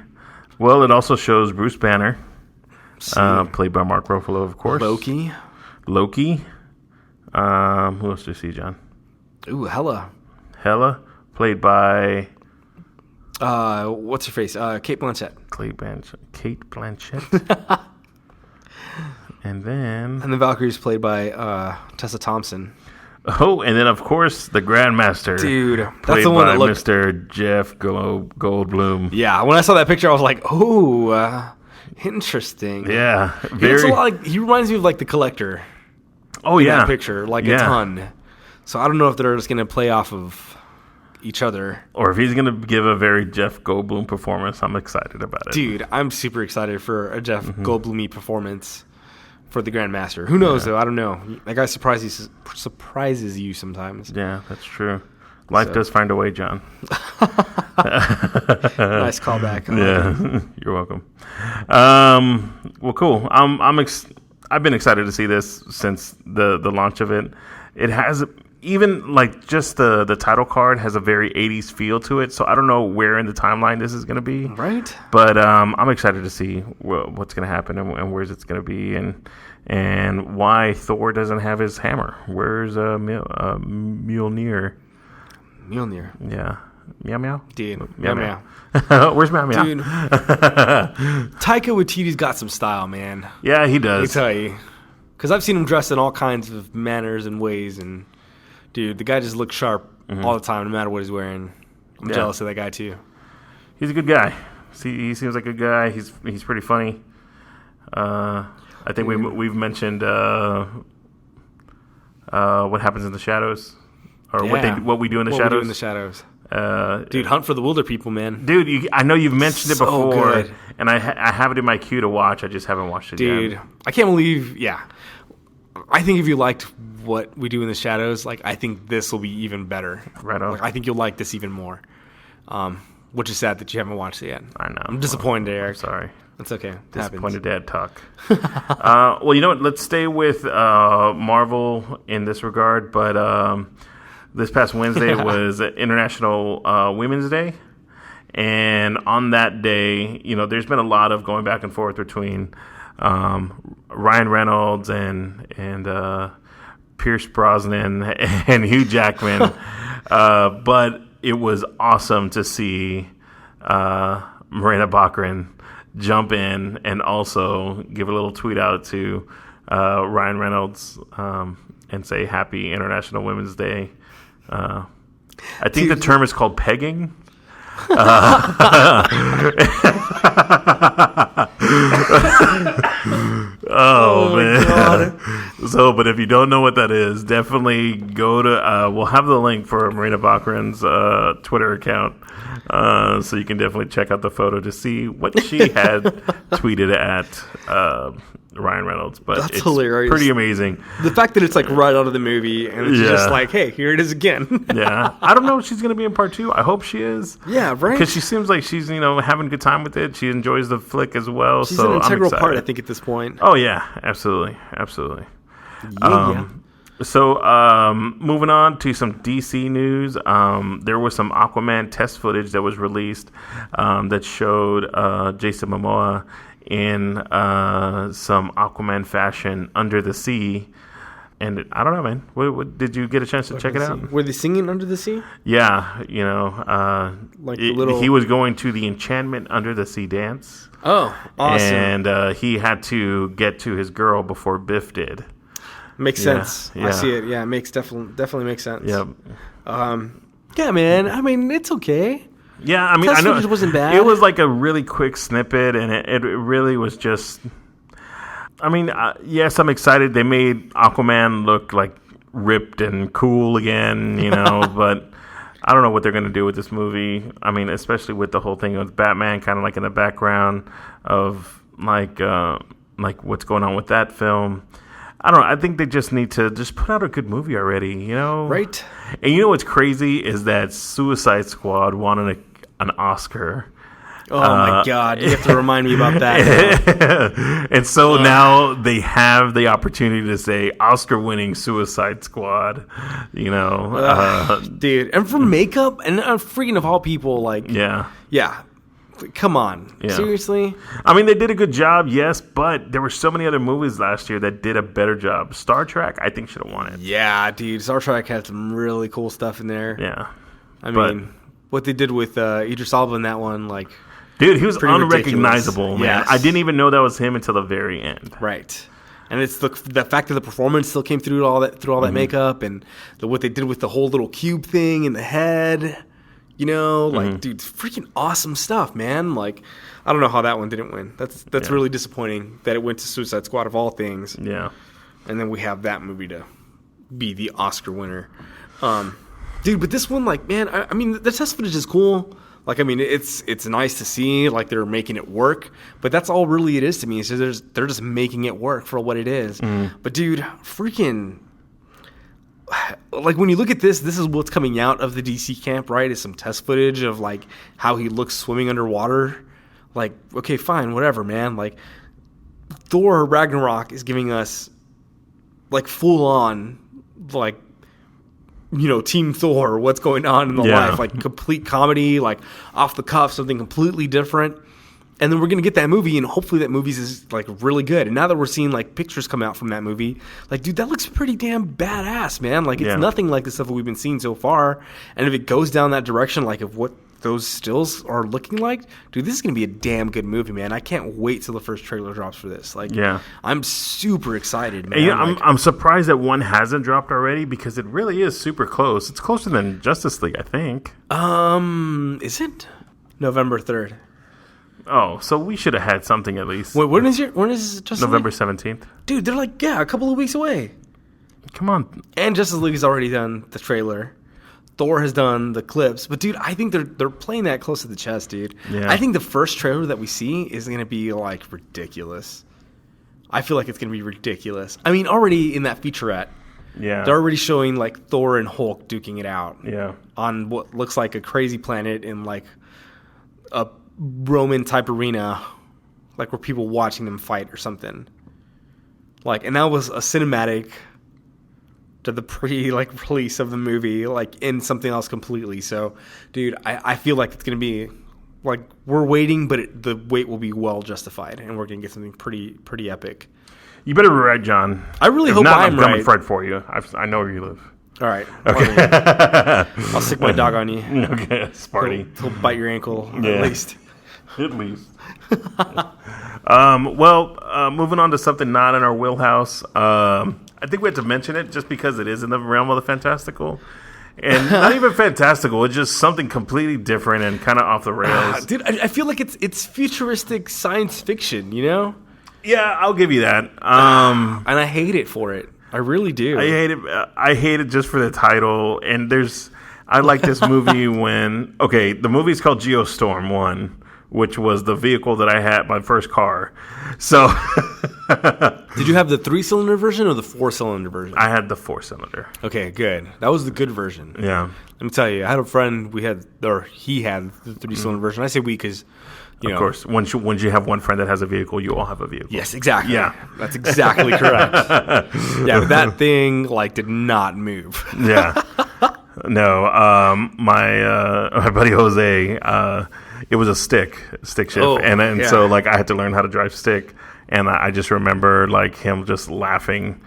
Speaker 2: Well, it also shows Bruce Banner, played by Mark Ruffalo, of course.
Speaker 1: Loki.
Speaker 2: Who else do you see, John?
Speaker 1: Ooh, Hela,
Speaker 2: played by...
Speaker 1: what's her face? Kate Blanchett.
Speaker 2: Kate Blanchett. And then
Speaker 1: Valkyrie's played by Tessa Thompson.
Speaker 2: Oh, and then of course the Grandmaster,
Speaker 1: dude, that's
Speaker 2: played
Speaker 1: the one
Speaker 2: by
Speaker 1: that looked...
Speaker 2: Mr. Jeff Goldblum.
Speaker 1: Yeah, when I saw that picture, I was like, "Oh, interesting."
Speaker 2: Yeah,
Speaker 1: He reminds me of like the Collector.
Speaker 2: Oh yeah,
Speaker 1: that picture a ton. So I don't know if they're just gonna play off of each other,
Speaker 2: or if he's gonna give a very Jeff Goldblum performance. I'm excited about it,
Speaker 1: dude. I'm super excited for a Jeff Goldblum performance for the Grandmaster. Who knows though? I don't know. That guy surprises you sometimes.
Speaker 2: Yeah, that's true. Life does find a way, John.
Speaker 1: Nice callback.
Speaker 2: Yeah, you're welcome. Well, cool. I've been excited to see this since the launch of it. It has even like just the title card has a very 80s feel to it. So I don't know where in the timeline this is going to be.
Speaker 1: Right.
Speaker 2: But I'm excited to see what's going to happen and where's it's going to be and why Thor doesn't have his hammer. Where's Mjolnir?
Speaker 1: Mjolnir.
Speaker 2: Yeah. Meow meow.
Speaker 1: Dude.
Speaker 2: Meow
Speaker 1: meow.
Speaker 2: Where's meow meow?
Speaker 1: Dude. Taika Waititi's got some style, man.
Speaker 2: Yeah, he does.
Speaker 1: Let me tell you. Because I've seen him dressed in all kinds of manners and ways, and dude, the guy just looks sharp all the time, no matter what he's wearing. I'm jealous of that guy too.
Speaker 2: He's a good guy. He seems like a good guy. He's pretty funny. I think we've mentioned what happens in the shadows, or what we do in the shadows.
Speaker 1: We do in the shadows. Dude, Hunt for the Wilder People, man.
Speaker 2: Dude, I know you've mentioned it before,
Speaker 1: good.
Speaker 2: and I have it in my queue to watch. I just haven't watched it yet.
Speaker 1: Dude, I can't believe. Yeah, I think if you liked what we do in the shadows, like I think this will be even better.
Speaker 2: Right on.
Speaker 1: Like, I think you'll like this even more. Which is sad that you haven't watched it yet.
Speaker 2: I know.
Speaker 1: I'm disappointed, Eric.
Speaker 2: Sorry.
Speaker 1: It's okay.
Speaker 2: Disappointed dad talk. Well, you know what? Let's stay with Marvel in this regard, but this past Wednesday was International Women's Day. And on that day, there's been a lot of going back and forth between Ryan Reynolds and Pierce Brosnan and Hugh Jackman. But it was awesome to see Marina Baccarin jump in and also give a little tweet out to Ryan Reynolds and say Happy International Women's Day. I think the term is called pegging. Oh man! God. So, but if you don't know what that is, definitely go to. We'll have the link for Marina Baccarin's Twitter account, so you can definitely check out the photo to see what she had tweeted at Ryan Reynolds. But
Speaker 1: that's
Speaker 2: it's
Speaker 1: hilarious.
Speaker 2: Pretty amazing.
Speaker 1: The fact that it's like right out of the movie and it's just like, hey, here it is again.
Speaker 2: Yeah, I don't know if she's going to be in part 2. I hope she is.
Speaker 1: Yeah, right.
Speaker 2: Because she seems like she's having a good time with it. She enjoys the flick as well.
Speaker 1: She's
Speaker 2: so
Speaker 1: an integral
Speaker 2: I'm
Speaker 1: part, I think, at this point.
Speaker 2: Oh yeah, absolutely.
Speaker 1: Yeah.
Speaker 2: So moving on to some DC news. There was some Aquaman test footage that was released that showed Jason Momoa in some Aquaman fashion under the sea. And I don't know, man. What did you get a chance to check it out?
Speaker 1: Were they singing Under the Sea?
Speaker 2: Yeah, he was going to the Enchantment Under the Sea dance.
Speaker 1: Oh, awesome!
Speaker 2: And he had to get to his girl before Biff did.
Speaker 1: Makes sense.
Speaker 2: Yeah.
Speaker 1: I see it. Yeah, it makes definitely makes sense.
Speaker 2: Yep.
Speaker 1: Yeah, man. I mean, it's okay.
Speaker 2: Yeah, I mean,
Speaker 1: Test
Speaker 2: I know
Speaker 1: footage wasn't bad.
Speaker 2: It was like a really quick snippet, and it really was just. I mean, yes, I'm excited. They made Aquaman look like ripped and cool again, but I don't know what they're going to do with this movie. I mean, especially with the whole thing with Batman kind of like in the background of like what's going on with that film. I don't know. I think they just need to just put out a good movie already,
Speaker 1: Right.
Speaker 2: And what's crazy is that Suicide Squad won an Oscar.
Speaker 1: Oh my God! You have to remind me about that.
Speaker 2: And so now they have the opportunity to say Oscar-winning Suicide Squad.
Speaker 1: Dude, and for makeup and freaking of all people, like
Speaker 2: yeah.
Speaker 1: Come on.
Speaker 2: Yeah.
Speaker 1: Seriously?
Speaker 2: I mean, they did a good job, yes, but there were so many other movies last year that did a better job. Star Trek, I think, should have won it.
Speaker 1: Yeah, dude. Star Trek had some really cool stuff in there.
Speaker 2: Yeah.
Speaker 1: I mean, what they did with Idris Elba in that one, like...
Speaker 2: Dude, he was unrecognizable,
Speaker 1: ridiculous.
Speaker 2: man.
Speaker 1: Yes.
Speaker 2: I didn't even know that was him until the very end.
Speaker 1: Right. And it's the fact that the performance still came through all that makeup and what they did with the whole little cube thing in the head... dude, freaking awesome stuff, man. Like, I don't know how that one didn't win. That's really disappointing that it went to Suicide Squad of all things.
Speaker 2: Yeah.
Speaker 1: And then we have that movie to be the Oscar winner. Dude, but this one, like, man, I mean, the test footage is cool. Like, I mean, it's nice to see, like, they're making it work. But that's all really it is to me. So they're just making it work for what it is. But, dude, freaking... Like, when you look at this is what's coming out of the DC camp, right? Is some test footage of, like, how he looks swimming underwater. Like, okay, fine, whatever, man. Like, Thor Ragnarok is giving us, like, full-on, like, Team Thor, what's going on in the life. Like, complete comedy, like, off the cuff, something completely different. And then we're going to get that movie, and hopefully that movie is, like, really good. And now that we're seeing, like, pictures come out from that movie, like, dude, that looks pretty damn badass, man. Like, it's nothing like the stuff that we've been seeing so far. And if it goes down that direction, like, of what those stills are looking like, dude, this is going to be a damn good movie, man. I can't wait till the first trailer drops for this. Like, I'm super excited, man.
Speaker 2: And, I'm surprised that one hasn't dropped already because it really is super close. It's closer than Justice League, I think.
Speaker 1: Is it? November 3rd.
Speaker 2: Oh, so we should have had something at least.
Speaker 1: Wait, when is Justice
Speaker 2: November
Speaker 1: League?
Speaker 2: 17th.
Speaker 1: Dude, they're like, a couple of weeks away.
Speaker 2: Come on.
Speaker 1: And Justice League has already done the trailer. Thor has done the clips. But, dude, I think they're playing that close to the chest, dude. Yeah. I think the first trailer that we see is going to be, like, ridiculous. I feel like it's going to be ridiculous. I mean, already in that featurette, they're already showing, like, Thor and Hulk duking it out.
Speaker 2: Yeah.
Speaker 1: On what looks like a crazy planet in, like, a Roman type arena, like where people watching them fight or something. Like, and that was a cinematic to the release of the movie, like in something else completely. So, dude, I feel like it's gonna be like we're waiting, but the wait will be well justified, and we're gonna get something pretty epic.
Speaker 2: You better be right, John.
Speaker 1: I really hope I'm right.
Speaker 2: I'm coming for you. I know where you live.
Speaker 1: All right.
Speaker 2: Okay.
Speaker 1: I'll stick my dog on you.
Speaker 2: Okay, Sparty.
Speaker 1: He'll bite your ankle at least.
Speaker 2: At least. Moving on to something not in our wheelhouse. I think we have to mention it just because it is in the realm of the fantastical. And not even fantastical. It's just something completely different and kind of off the rails.
Speaker 1: Dude, I feel like it's futuristic science fiction, you know?
Speaker 2: Yeah, I'll give you that.
Speaker 1: And I hate it for it. I really do.
Speaker 2: I hate it just for the title. And I like this movie when... Okay, the movie's called Geostorm 1. Which was the vehicle that I had, my first car. So,
Speaker 1: did you have the 3-cylinder version or the 4-cylinder version?
Speaker 2: I had the 4-cylinder.
Speaker 1: Okay, good. That was the good version.
Speaker 2: Yeah.
Speaker 1: Let me tell you, I had a friend. He had the 3-cylinder version. I say we because,
Speaker 2: of course, once you have one friend that has a vehicle, you all have a vehicle.
Speaker 1: Yes, exactly.
Speaker 2: Yeah,
Speaker 1: that's exactly correct. Yeah, but that thing did not move.
Speaker 2: Yeah. No. My buddy Jose. It was a stick shift, so I had to learn how to drive stick, and I just remember him just laughing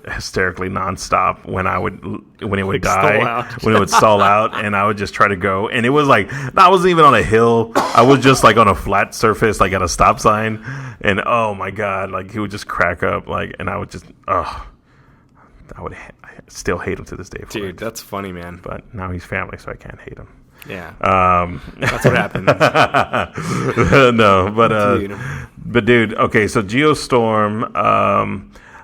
Speaker 2: hysterically nonstop when it would die, when it would stall out, and I would just try to go, and it was I wasn't even on a hill, I was just on a flat surface, at a stop sign, and oh my god, he would just crack up, and I would just I still hate him to this day.
Speaker 1: Dude, that's funny, man.
Speaker 2: But now he's family, so I can't hate him.
Speaker 1: Yeah. That's what happens.
Speaker 2: No, but dude, okay, so Geostorm,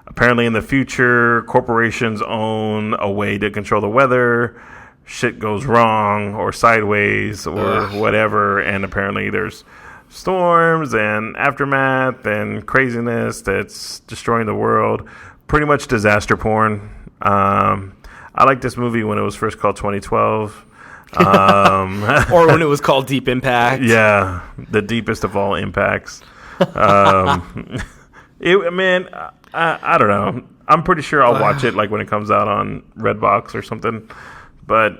Speaker 2: apparently in the future, corporations own a way to control the weather. Shit goes wrong or sideways or whatever, and apparently there's storms and aftermath and craziness that's destroying the world. Pretty much disaster porn. I liked this movie when it was first called 2012.
Speaker 1: Or when it was called Deep Impact.
Speaker 2: Yeah, the deepest of all impacts. Man, I don't know. I'm pretty sure I'll watch it like when it comes out on Redbox or something, but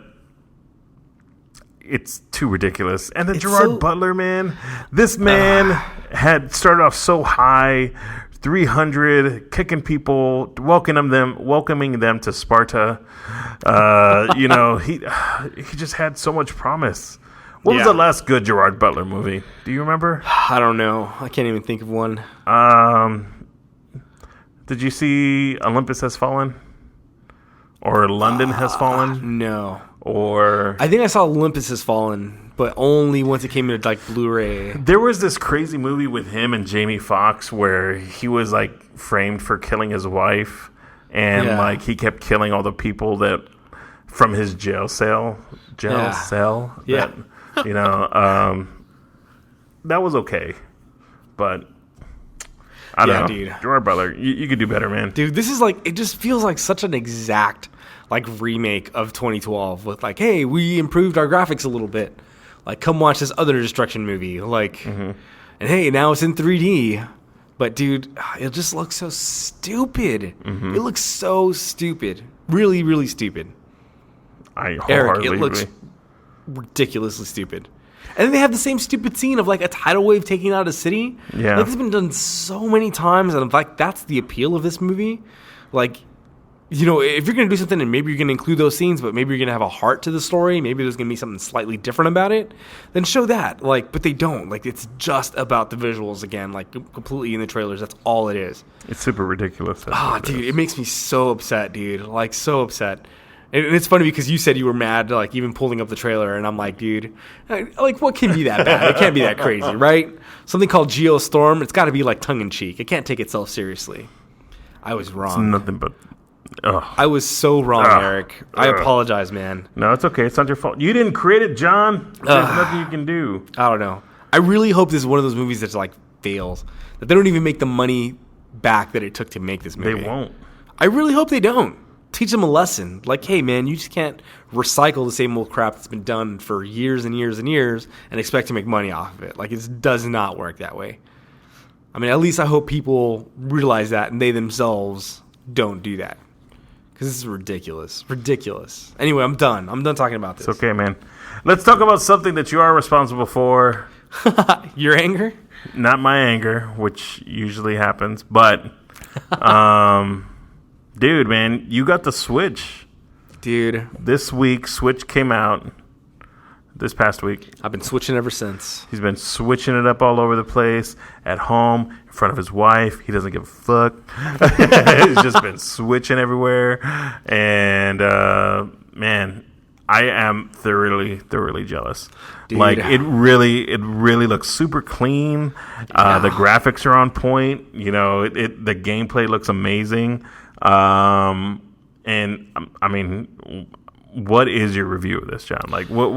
Speaker 2: it's too ridiculous. And then Gerard Butler, man, this man had started off so high, 300, kicking people, welcoming them to Sparta. He just had so much promise. What was the last good Gerard Butler movie? Do you remember?
Speaker 1: I don't know. I can't even think of one.
Speaker 2: Did you see Olympus Has Fallen? Or London Has Fallen?
Speaker 1: No.
Speaker 2: Or
Speaker 1: I think I saw Olympus Has Fallen, but only once it came to like Blu-ray.
Speaker 2: There was this crazy movie with him and Jamie Foxx where he was like framed for killing his wife, and like he kept killing all the people that from his jail cell. That, that was okay, but I don't know. Dude. Gerard Butler, you could do better, man.
Speaker 1: Dude, this is like, it just feels like such an exact like remake of 2012 with like, hey, we improved our graphics a little bit. Like, come watch this other destruction movie. Like, and hey, now it's in 3D. But dude, it just looks so stupid. It looks so stupid. Really, really stupid.
Speaker 2: Eric,
Speaker 1: it looks ridiculously stupid. And then they have the same stupid scene of like a tidal wave taking out a city.
Speaker 2: Yeah.
Speaker 1: Like, it's been done so many times, and like that's the appeal of this movie. Like, if you're going to do something and maybe you're going to include those scenes, but maybe you're going to have a heart to the story, maybe there's going to be something slightly different about it, then show that. Like, but they don't. Like, it's just about the visuals again, like completely in the trailers. That's all it is.
Speaker 2: It's super ridiculous.
Speaker 1: Dude, it makes me so upset, dude. Like, so upset. And it's funny because you said you were mad, like, even pulling up the trailer, and I'm like, dude, like, what can be that bad? It can't be that crazy, right? Something called Geostorm, it's got to be, like, tongue-in-cheek. It can't take itself seriously. I was wrong.
Speaker 2: It's nothing but...
Speaker 1: I was so wrong, Eric. I apologize, man.
Speaker 2: No, it's okay. It's not your fault. You didn't create it, John. There's nothing you can do.
Speaker 1: I don't know. I really hope this is one of those movies that's, like, fails. That they don't even make the money back that it took to make this movie.
Speaker 2: They won't.
Speaker 1: I really hope they don't. Teach them a lesson. Like, hey, man, you just can't recycle the same old crap that's been done for years and years and years and expect to make money off of it. Like, it does not work that way. I mean, at least I hope people realize that and they themselves don't do that. Because this is ridiculous. Ridiculous. Anyway, I'm done. I'm done talking about this.
Speaker 2: It's okay, man. Let's talk about something that you are responsible for.
Speaker 1: Your anger?
Speaker 2: Not my anger, which usually happens. But, dude, man, you got the Switch.
Speaker 1: Dude.
Speaker 2: This week, Switch came out. This past week.
Speaker 1: I've been switching ever since.
Speaker 2: He's been switching it up all over the place, at home, in front of his wife. He doesn't give a fuck. He's just been switching everywhere. And, man, I am thoroughly, thoroughly jealous. Dude. Like, it really looks super clean. The graphics are on point. The gameplay looks amazing. And, I mean... What is your review of this, John? Like, what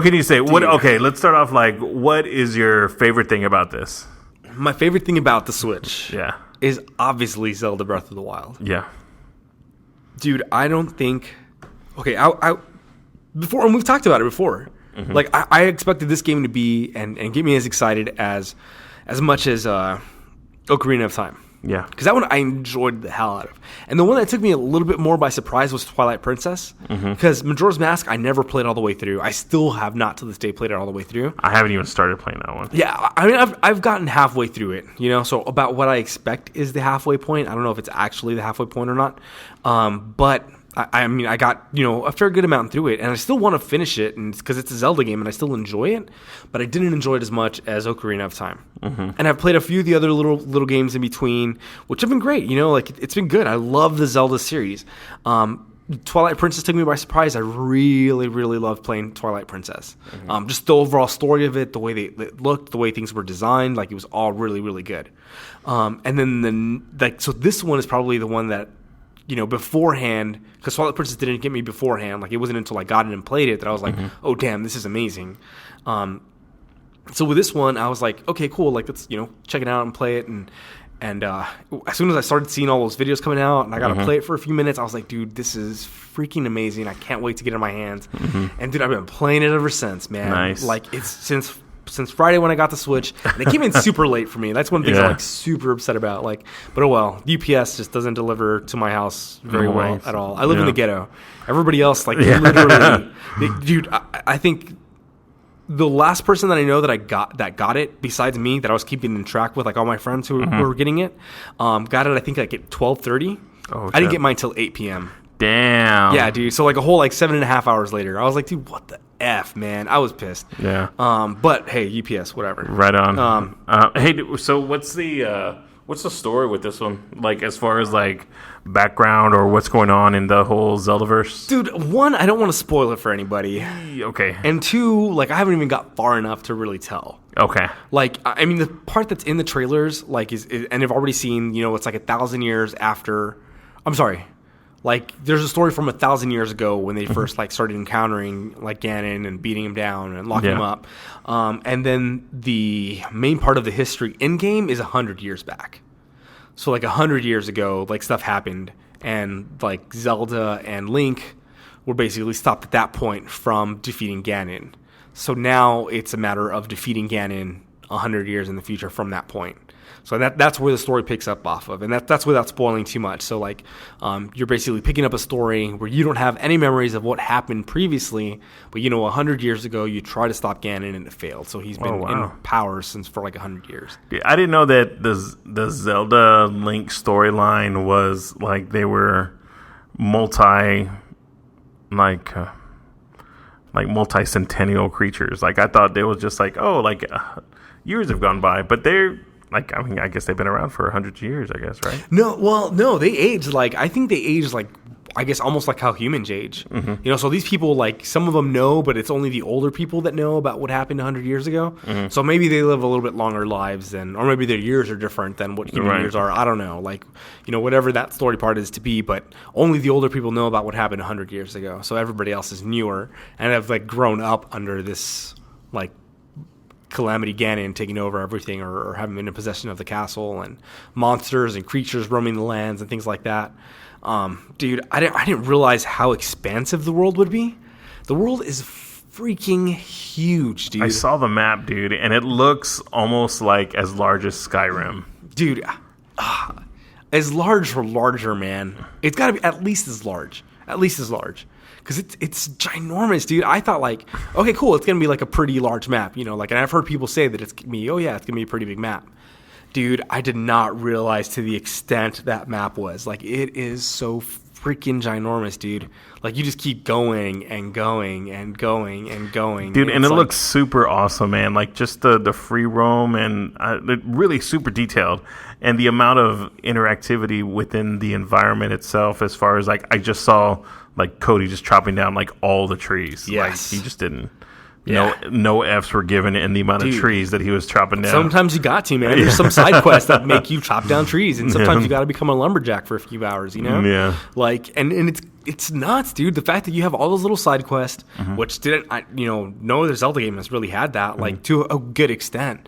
Speaker 2: can you say? Okay, let's start off. Like, what is your favorite thing about this?
Speaker 1: My favorite thing about the Switch, is obviously Zelda Breath of the Wild.
Speaker 2: Yeah,
Speaker 1: dude, I don't think. Okay, I before, and we've talked about it before. Mm-hmm. Like, I expected this game to be and get me as excited as much as Ocarina of Time.
Speaker 2: Yeah.
Speaker 1: Because that one I enjoyed the hell out of. And the one that took me a little bit more by surprise was Twilight Princess. Because Majora's Mask, I never played all the way through. I still have not to this day played it all the way through.
Speaker 2: I haven't even started playing that one.
Speaker 1: Yeah. I mean, I've gotten halfway through it, so about what I expect is the halfway point. I don't know if it's actually the halfway point or not. But... I mean, I got, a fair good amount through it, and I still want to finish it because it's a Zelda game, and I still enjoy it, but I didn't enjoy it as much as Ocarina of Time. And I've played a few of the other little games in between, which have been great, like, it's been good. I love the Zelda series. Twilight Princess took me by surprise. I really, really loved playing Twilight Princess. Just the overall story of it, the way they looked, the way things were designed, like, it was all really, really good. And then, so this one is probably the one that, beforehand, because Twilight Princess didn't get me beforehand. Like, it wasn't until I got it and played it that I was like, oh, damn, this is amazing. So with this one, I was like, okay, cool. Like, let's, check it out and play it. And And as soon as I started seeing all those videos coming out and I got to play it for a few minutes, I was like, dude, this is freaking amazing. I can't wait to get it in my hands. And dude, I've been playing it ever since, man.
Speaker 2: Nice.
Speaker 1: Like it's since Friday when I got the Switch. And it came in super late for me. That's one of the things I'm like super upset about. Like, but oh well, UPS just doesn't deliver to my house very well at all. I live in the ghetto. Everybody else, like literally, dude, I think the last person that I know that got it, besides me, that I was keeping in track with, like all my friends who were getting it, got it. I think like at 12:30. Oh, I didn't get mine till 8 p.m.
Speaker 2: Damn.
Speaker 1: Yeah, dude. So like a whole like 7.5 hours later, I was like, dude, what the F, man? I was pissed.
Speaker 2: Yeah.
Speaker 1: But hey, UPS, whatever.
Speaker 2: Right on. Hey, so what's the story with this one? Like, as far as like background or what's going on in the whole Zeldaverse?
Speaker 1: Dude, one, I don't want to spoil it for anybody.
Speaker 2: Okay.
Speaker 1: And two, like I haven't even got far enough to really tell.
Speaker 2: Okay.
Speaker 1: Like, I mean, the part that's in the trailers, like, is and I've already seen, it's like 1,000 years after. I'm sorry. Like, there's a story from 1,000 years ago when they first like started encountering like Ganon and beating him down and locking him up. And then the main part of the history in game is 100 years back. So like 100 years ago, like stuff happened, and like Zelda and Link were basically stopped at that point from defeating Ganon. So now it's a matter of defeating Ganon 100 years in the future from that point. So that's where the story picks up off of, and that's without spoiling too much. So like, you're basically picking up a story where you don't have any memories of what happened previously, but 100 years ago you tried to stop Ganon and it failed. So he's been in power for like 100 years.
Speaker 2: Yeah, I didn't know that the Zelda Link storyline was like they were multi-centennial creatures. Like I thought they was just like, years have gone by, but they're like, I mean, I guess they've been around for 100 years, I guess, right?
Speaker 1: No, they age like, I think they age like, I guess almost like how humans age. So these people, like, some of them know, but it's only the older people that know about what happened 100 years ago. So maybe they live a little bit longer lives or maybe their years are different than what human years are. I don't know. Like, whatever that story part is to be, but only the older people know about what happened 100 years ago. So everybody else is newer and have like grown up under this like Calamity Ganon taking over everything or having been in possession of the castle and monsters and creatures roaming the lands and things like that. Dude, I didn't realize how expansive the world would be. The world is freaking huge, dude.
Speaker 2: I saw the map, dude, and it looks almost like as large as Skyrim.
Speaker 1: Dude, as large or larger, man. It's got to be at least as large. At least as large. Because it's ginormous, dude. I thought like, okay, cool, it's going to be like a pretty large map, and I've heard people say that it's going to be, it's going to be a pretty big map. Dude, I did not realize to the extent that map was. Like, it is so freaking ginormous, dude. Like, you just keep going and going and going and going.
Speaker 2: Dude, and it looks super awesome, man. Like, just the free roam and really super detailed. And the amount of interactivity within the environment itself, as far as, like, I just saw, like, Cody just chopping down, like, all the trees.
Speaker 1: Yes.
Speaker 2: Like, he just didn't. Yeah. No Fs were given in the amount of trees that he was chopping down.
Speaker 1: Sometimes you got to, man. There's some side quests that make you chop down trees, and sometimes you got to become a lumberjack for a few hours,
Speaker 2: Yeah.
Speaker 1: Like, and it's nuts, dude. The fact that you have all those little side quests, which no other Zelda game has really had that, like, to a good extent.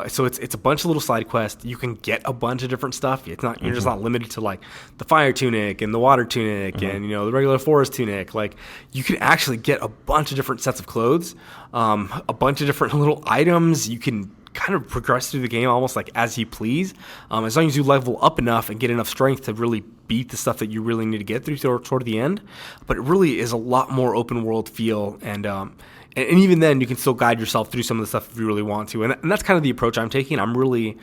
Speaker 1: So it's a bunch of little side quests. You can get a bunch of different stuff. It's not you're just not limited to like the fire tunic and the water tunic and the regular forest tunic. Like, you can actually get a bunch of different sets of clothes, a bunch of different little items. You can kind of progress through the game almost like as you please, as long as you level up enough and get enough strength to really beat the stuff that you really need to get through toward the end. But it really is a lot more open world feel, and even then you can still guide yourself through some of the stuff if you really want to, and that's kind of the approach I'm taking. I'm really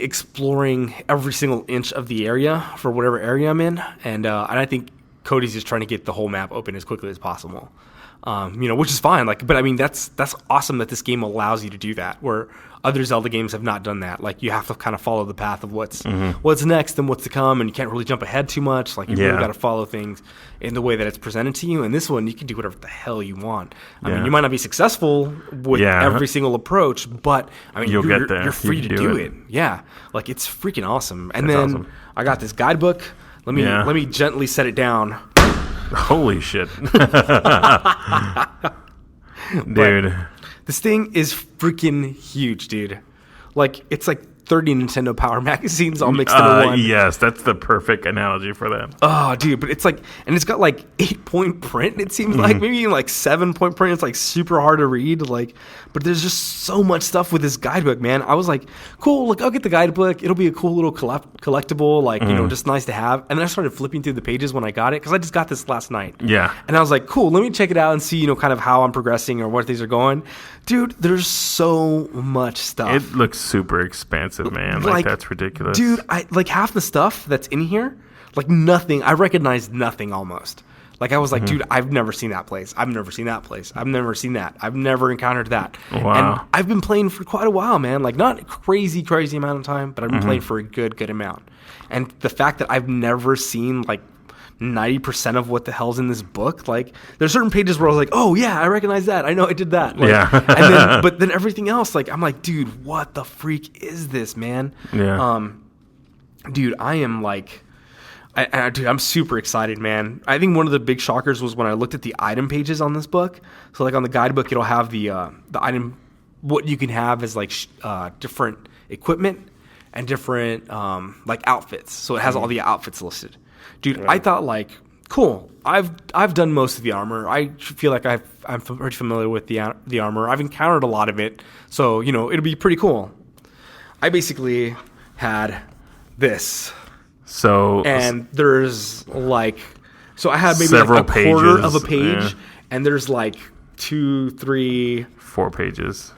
Speaker 1: exploring every single inch of the area for whatever area I'm in, and I think Cody's just trying to get the whole map open as quickly as possible. Which is fine. Like, but I mean, that's awesome that this game allows you to do that, where other Zelda games have not done that. Like, you have to kind of follow the path of what's next and what's to come, and you can't really jump ahead too much. Like, you really got to follow things in the way that it's presented to you. And this one, you can do whatever the hell you want. I mean, you might not be successful with every single approach, but I mean, you're free to do it. Yeah, like, it's freaking awesome. And that's awesome. I got this guidebook. Let me gently set it down.
Speaker 2: Holy shit. Dude.
Speaker 1: This thing is freaking huge, dude. Like, it's like 30 Nintendo Power magazines all mixed into one.
Speaker 2: Yes, that's the perfect analogy for that.
Speaker 1: Oh, dude, but it's like, and it's got like 8-point print. It seems like maybe even like 7-point print. It's like super hard to read. Like, but there's just so much stuff with this guidebook, man. I was like, cool. Look, I'll get the guidebook. It'll be a cool little collectible, like just nice to have. And then I started flipping through the pages when I got it because I just got this last night.
Speaker 2: Yeah,
Speaker 1: and I was like, cool. Let me check it out and see, kind of how I'm progressing or where things are going. Dude, there's so much stuff.
Speaker 2: It looks super expansive, man. Like that's ridiculous.
Speaker 1: Dude, I like half the stuff that's in here, like nothing. I recognized nothing almost. Like I was like, dude, I've never seen that place. I've never seen that place. I've never seen that. I've never encountered that.
Speaker 2: Wow.
Speaker 1: And I've been playing for quite a while, man. Like not crazy amount of time, but I've been playing for a good amount. And the fact that I've never seen like 90% of what the hell's in this book, like there's certain pages where I was like, oh yeah, I recognize that, I know I did that, like,
Speaker 2: yeah.
Speaker 1: but then everything else, like I'm like, dude, what the freak is this, man? Dude, I am like, dude, I'm super excited, man. I think one of the big shockers was when I looked at the item pages on this book. So like on the guidebook, it'll have the item, what you can have is like different equipment and different like outfits. So it has all the outfits listed. Dude, I thought like, cool. I've done most of the armor. I feel like I'm pretty familiar with the armor. I've encountered a lot of it, so it'll be pretty cool. I basically had this. And there's like, so I had maybe
Speaker 2: several
Speaker 1: like a quarter
Speaker 2: pages,
Speaker 1: of a page, and there's like 2, 3,
Speaker 2: 4 pages.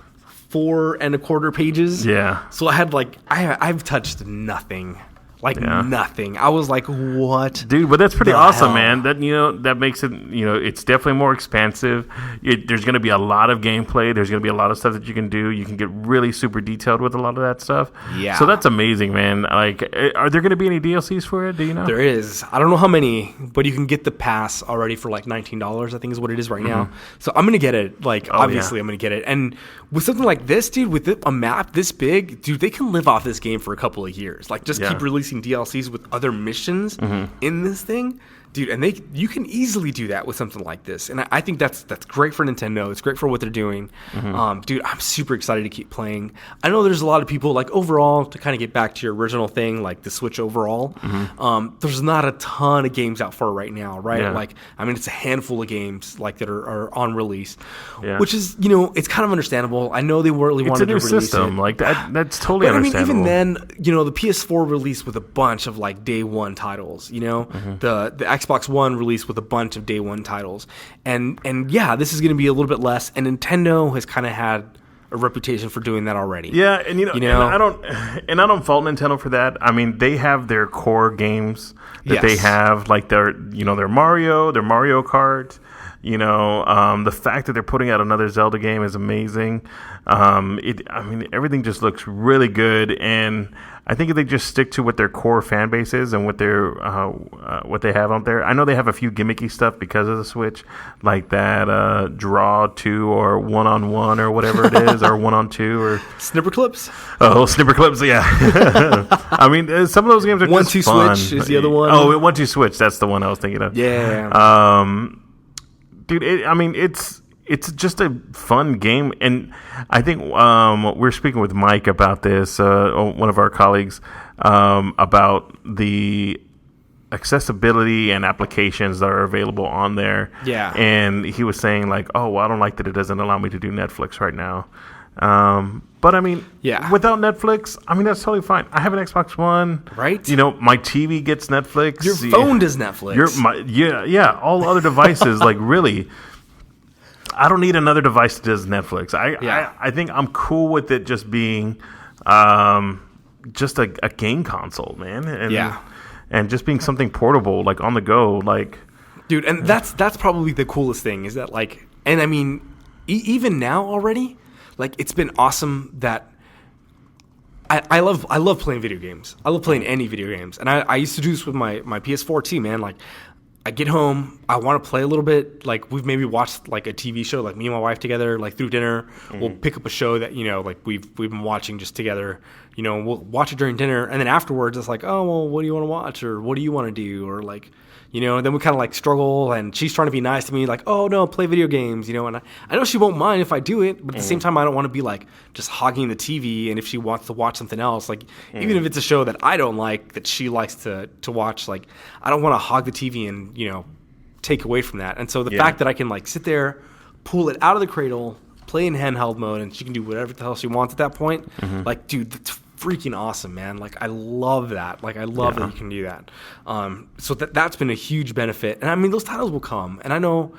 Speaker 1: 4 1/4 pages.
Speaker 2: Yeah.
Speaker 1: So I had like I've touched nothing. Like nothing. I was like, what?
Speaker 2: Dude, but that's pretty awesome,
Speaker 1: hell?
Speaker 2: man. That that makes it, it's definitely more expansive. There's going to be a lot of gameplay. There's going to be a lot of stuff that you can do. You can get really super detailed with a lot of that stuff. Yeah. So that's amazing, man. Like, are there going to be any DLCs for it? Do you know?
Speaker 1: There is. I don't know how many, but you can get the pass already for like $19, I think is what it is right now. So I'm going to get it. Like, obviously, I'm going to get it. And with something like this, dude, with a map this big, dude, they can live off this game for a couple of years. Like, just keep releasing DLCs with other missions in this thing, dude, and you can easily do that with something like this, and I think that's great for Nintendo. It's great for what they're doing. Dude, I'm super excited to keep playing. I know there's a lot of people, like, overall, to kind of get back to your original thing, like the Switch overall, there's not a ton of games out for it right now, right? Like, I mean, it's a handful of games like that are on release, which is, it's kind of understandable. I know they really wanted to release it.
Speaker 2: It's a new system, like that's totally understandable.
Speaker 1: I mean, even then, the PS4 released with a bunch of like day one titles, the Xbox One released with a bunch of day one titles, and yeah, this is going to be a little bit less. And Nintendo has kind of had a reputation for doing that already.
Speaker 2: Yeah, and and I don't fault Nintendo for that. I mean, they have their core games that they have, like their Mario, their Mario Kart. The fact that they're putting out another Zelda game is amazing. Everything just looks really good, and I think if they just stick to what their core fan base is and what what they have out there. I know they have a few gimmicky stuff because of the Switch, like that draw 2 or 1-on-1 or whatever it is, or 1-on-2 or
Speaker 1: snipper clips.
Speaker 2: Oh, snipper clips, yeah. I mean, some of those games are
Speaker 1: 1-2
Speaker 2: fun.
Speaker 1: Switch is the other one.
Speaker 2: Oh, 1-2 Switch. That's the one I was thinking of.
Speaker 1: Yeah.
Speaker 2: Dude, it's just a fun game, and I think we're speaking with Mike about this, one of our colleagues, about the accessibility and applications that are available on there.
Speaker 1: Yeah.
Speaker 2: And he was saying like, oh, well, I don't like that it doesn't allow me to do Netflix right now. But I mean, without Netflix, I mean, that's totally fine. I have an Xbox One.
Speaker 1: Right.
Speaker 2: My TV gets Netflix.
Speaker 1: Your phone does Netflix.
Speaker 2: All other devices, like really. I don't need another device that does Netflix. I think I'm cool with it just being just a game console, man. And just being something portable, like on the go, like.
Speaker 1: Dude, and that's probably the coolest thing is that, like, and I mean, even now already, like, it's been awesome that I love playing video games. I love playing any video games, and I used to do this with my PS4 too, man. Like, I get home, I want to play a little bit. Like, we've maybe watched like a TV show, like me and my wife together, like through dinner. We'll pick up a show that like we've been watching just together, we'll watch it during dinner, and then afterwards it's like, oh, well, what do you want to watch, or what do you want to do, or like, then we kind of like struggle, and she's trying to be nice to me, like, oh no, play video games, and I know she won't mind if I do it, but at the same time, I don't want to be like just hogging the TV, and if she wants to watch something else, like even if it's a show that I don't like that she likes to watch, like I don't want to hog the TV and take away from that. And so the fact that I can like sit there, pull it out of the cradle, play in handheld mode, and she can do whatever the hell she wants at that point, like, dude, that's freaking awesome, man. Like, I love that. Like, I love that you can do that. So that's been a huge benefit. And I mean, those titles will come. And I know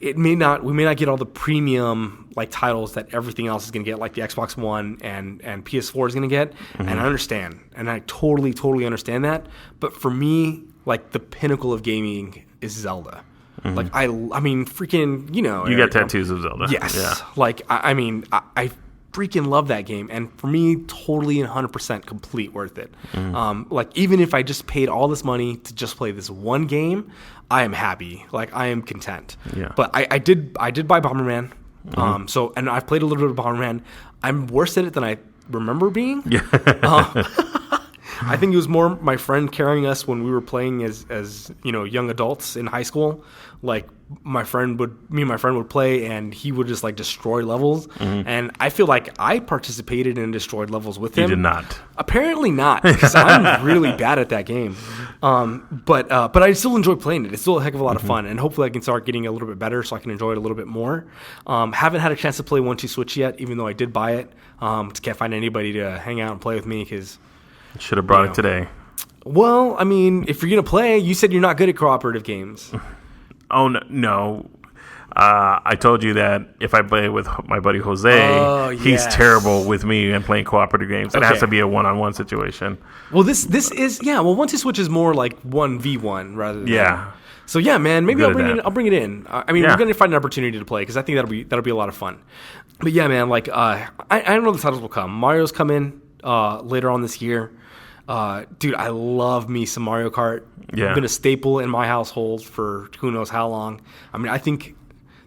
Speaker 1: we may not get all the premium like titles that everything else is going to get, like the Xbox One and PS4 is going to get. And I understand. And I totally understand that. But for me, like, the pinnacle of gaming is Zelda. Like, I mean, freaking,
Speaker 2: You got tattoos of Zelda.
Speaker 1: Yes.
Speaker 2: Yeah.
Speaker 1: Like, I mean, I freaking love that game, and for me, totally and 100% complete worth it. Like, even if I just paid all this money to just play this one game, I am happy. Like, I am content. Yeah. But I did buy Bomberman. And I've played a little bit of Bomberman. I'm worse at it than I remember being. Yeah. I think it was more my friend carrying us when we were playing as young adults in high school. Like, me and my friend would play, and he would just like destroy levels. And I feel like I participated in destroyed levels with him.
Speaker 2: You did not.
Speaker 1: Apparently not, because I'm really bad at that game. But I still enjoy playing it. It's still a heck of a lot of fun, and hopefully I can start getting a little bit better so I can enjoy it a little bit more. Haven't had a chance to play 1-2 Switch yet, even though I did buy it. Just can't find anybody to hang out and play with me because.
Speaker 2: Should have brought it today.
Speaker 1: Well, I mean, if you're going to play, you said you're not good at cooperative games.
Speaker 2: Oh, no. I told you that if I play with my buddy Jose, he's terrible with me and playing cooperative games. It has to be a one-on-one situation.
Speaker 1: Well, this is, well, 1-2 Switch is more like 1v1 rather than... Yeah. So, yeah, man, maybe I'll bring it in. I mean, we're going to find an opportunity to play because I think that'll be a lot of fun. But, yeah, man, like, I don't know the titles will come. Mario's coming later on this year. Dude, I love me some Mario Kart. Yeah. It's been a staple in my household for who knows how long. I mean, I think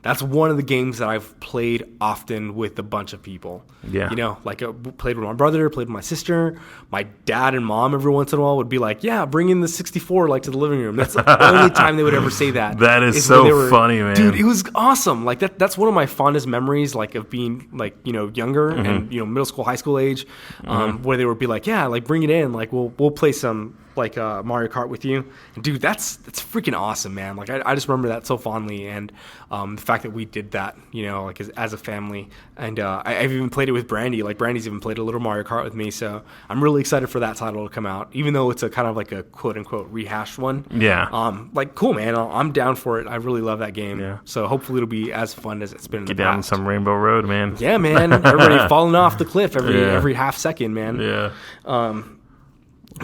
Speaker 1: that's one of the games that I've played often with a bunch of people. Yeah. Like played with my brother, played with my sister. My dad and mom every once in a while would be like, yeah, bring in the 64 like to the living room. That's the only time they would ever say that.
Speaker 2: That is so funny, man.
Speaker 1: Dude, it was awesome. Like that's one of my fondest memories, like of being like, younger and, middle school, high school age, where they would be like, yeah, like bring it in. Like we'll play some like Mario Kart with you. And dude, that's freaking awesome, man. Like I just remember that so fondly, and the fact that we did that, like as a family. And I've even played it with Brandy. Like Brandy's even played a little Mario Kart with me, so I'm really excited for that title to come out, even though it's a kind of like a quote unquote rehashed one. Yeah. Like cool, man. I'm down for it. I really love that game. Yeah. So hopefully it'll be as fun as it's been in the past. Get down
Speaker 2: some Rainbow Road, man.
Speaker 1: Yeah, man. Everybody falling off the cliff every half second, man. Yeah.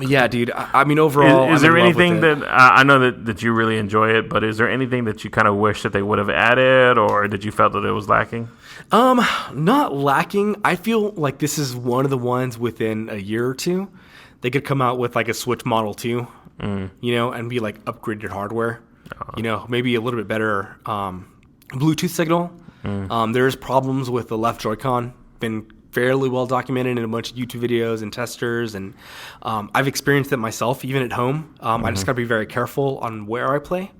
Speaker 1: Yeah, dude. I mean, overall,
Speaker 2: is there anything that I know that you really enjoy it, but is there anything that you kind of wish that they would have added, or did you felt that it was lacking?
Speaker 1: Not lacking. I feel like this is one of the ones within a year or two they could come out with like a Switch Model 2, and be like upgraded hardware. Maybe a little bit better Bluetooth signal. There's problems with the left Joy-Con. Been fairly well documented in a bunch of YouTube videos and testers, and I've experienced it myself even at home. I just gotta be very careful on where I play.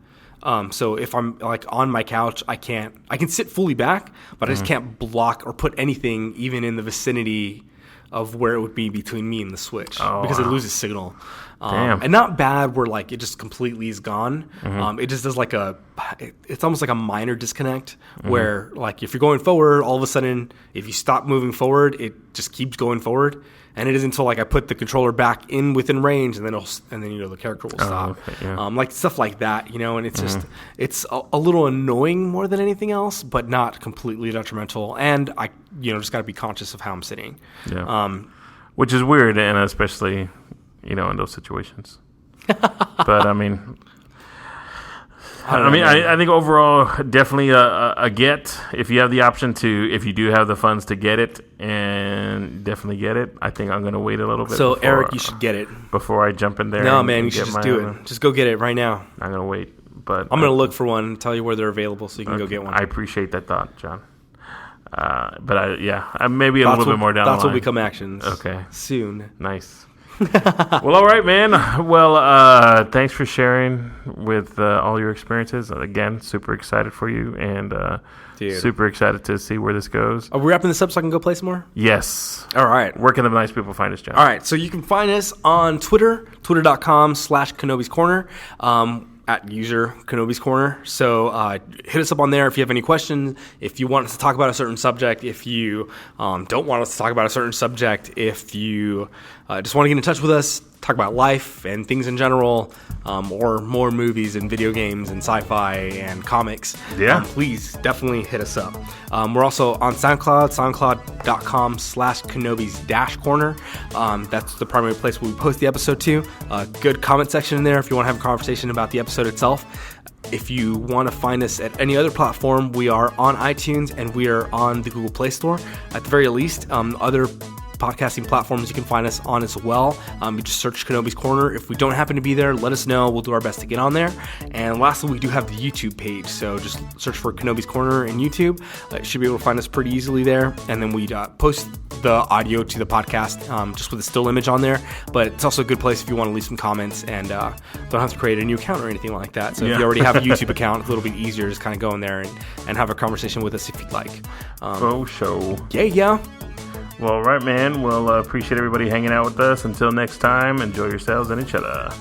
Speaker 1: So if I'm like on my couch, I can sit fully back, but I just can't block or put anything even in the vicinity of where it would be between me and the Switch because it loses signal. And not bad where like it just completely is gone. It just does like it's almost like a minor disconnect where like if you're going forward, all of a sudden if you stop moving forward, it just keeps going forward. And it isn't until like I put the controller back in within range, and then the character will stop. Like stuff like that, and it's just it's a little annoying more than anything else, but not completely detrimental. And I just got to be conscious of how I'm sitting. Yeah.
Speaker 2: Which is weird, and especially in those situations. But I mean. I think overall, definitely a get if you have the option to, if you do have the funds to get it, and definitely get it. I think I'm going to wait a little bit.
Speaker 1: So Eric, you should get it
Speaker 2: before I jump in there.
Speaker 1: No, man, you should just do it. Just go get it right now.
Speaker 2: I'm going to wait, but
Speaker 1: I'm going to look for one and tell you where they're available so you can go get one.
Speaker 2: I appreciate that thought, John. But maybe a little bit more down the line.
Speaker 1: Thoughts will become actions.
Speaker 2: Okay.
Speaker 1: Soon.
Speaker 2: Nice. Well, all right, man. Well, thanks for sharing with all your experiences. Again, super excited for you, and super excited to see where this goes.
Speaker 1: Are we wrapping this up so I can go play some more?
Speaker 2: Yes.
Speaker 1: All right.
Speaker 2: Where can the nice people find us, John?
Speaker 1: All right. So you can find us on Twitter, twitter.com/Kenobi's Corner. At user Kenobi's Corner. So hit us up on there if you have any questions, if you want us to talk about a certain subject, if you don't want us to talk about a certain subject, if you just want to get in touch with us, talk about life and things in general, or more movies and video games and sci-fi and comics, please definitely hit us up. We're also on SoundCloud, soundcloud.com/Kenobi's-corner. That's the primary place where we post the episode to. Good comment section in there if you want to have a conversation about the episode itself. If you want to find us at any other platform, we are on iTunes and we are on the Google Play Store. At the very least, other podcasting platforms you can find us on as well. You just search Kenobi's Corner. If we don't happen to be there, let us know. We'll do our best to get on there. And lastly, we do have the YouTube page, so just search for Kenobi's Corner in YouTube. You should be able to find us pretty easily there. And then we post the audio to the podcast just with a still image on there. But it's also a good place if you want to leave some comments and don't have to create a new account or anything like that. So if you already have a YouTube account, it's a little bit easier to just kind of go in there and have a conversation with us if you'd like.
Speaker 2: Show.
Speaker 1: Yeah.
Speaker 2: Well, all right, man. Well, appreciate everybody hanging out with us. Until next time, enjoy yourselves and each other.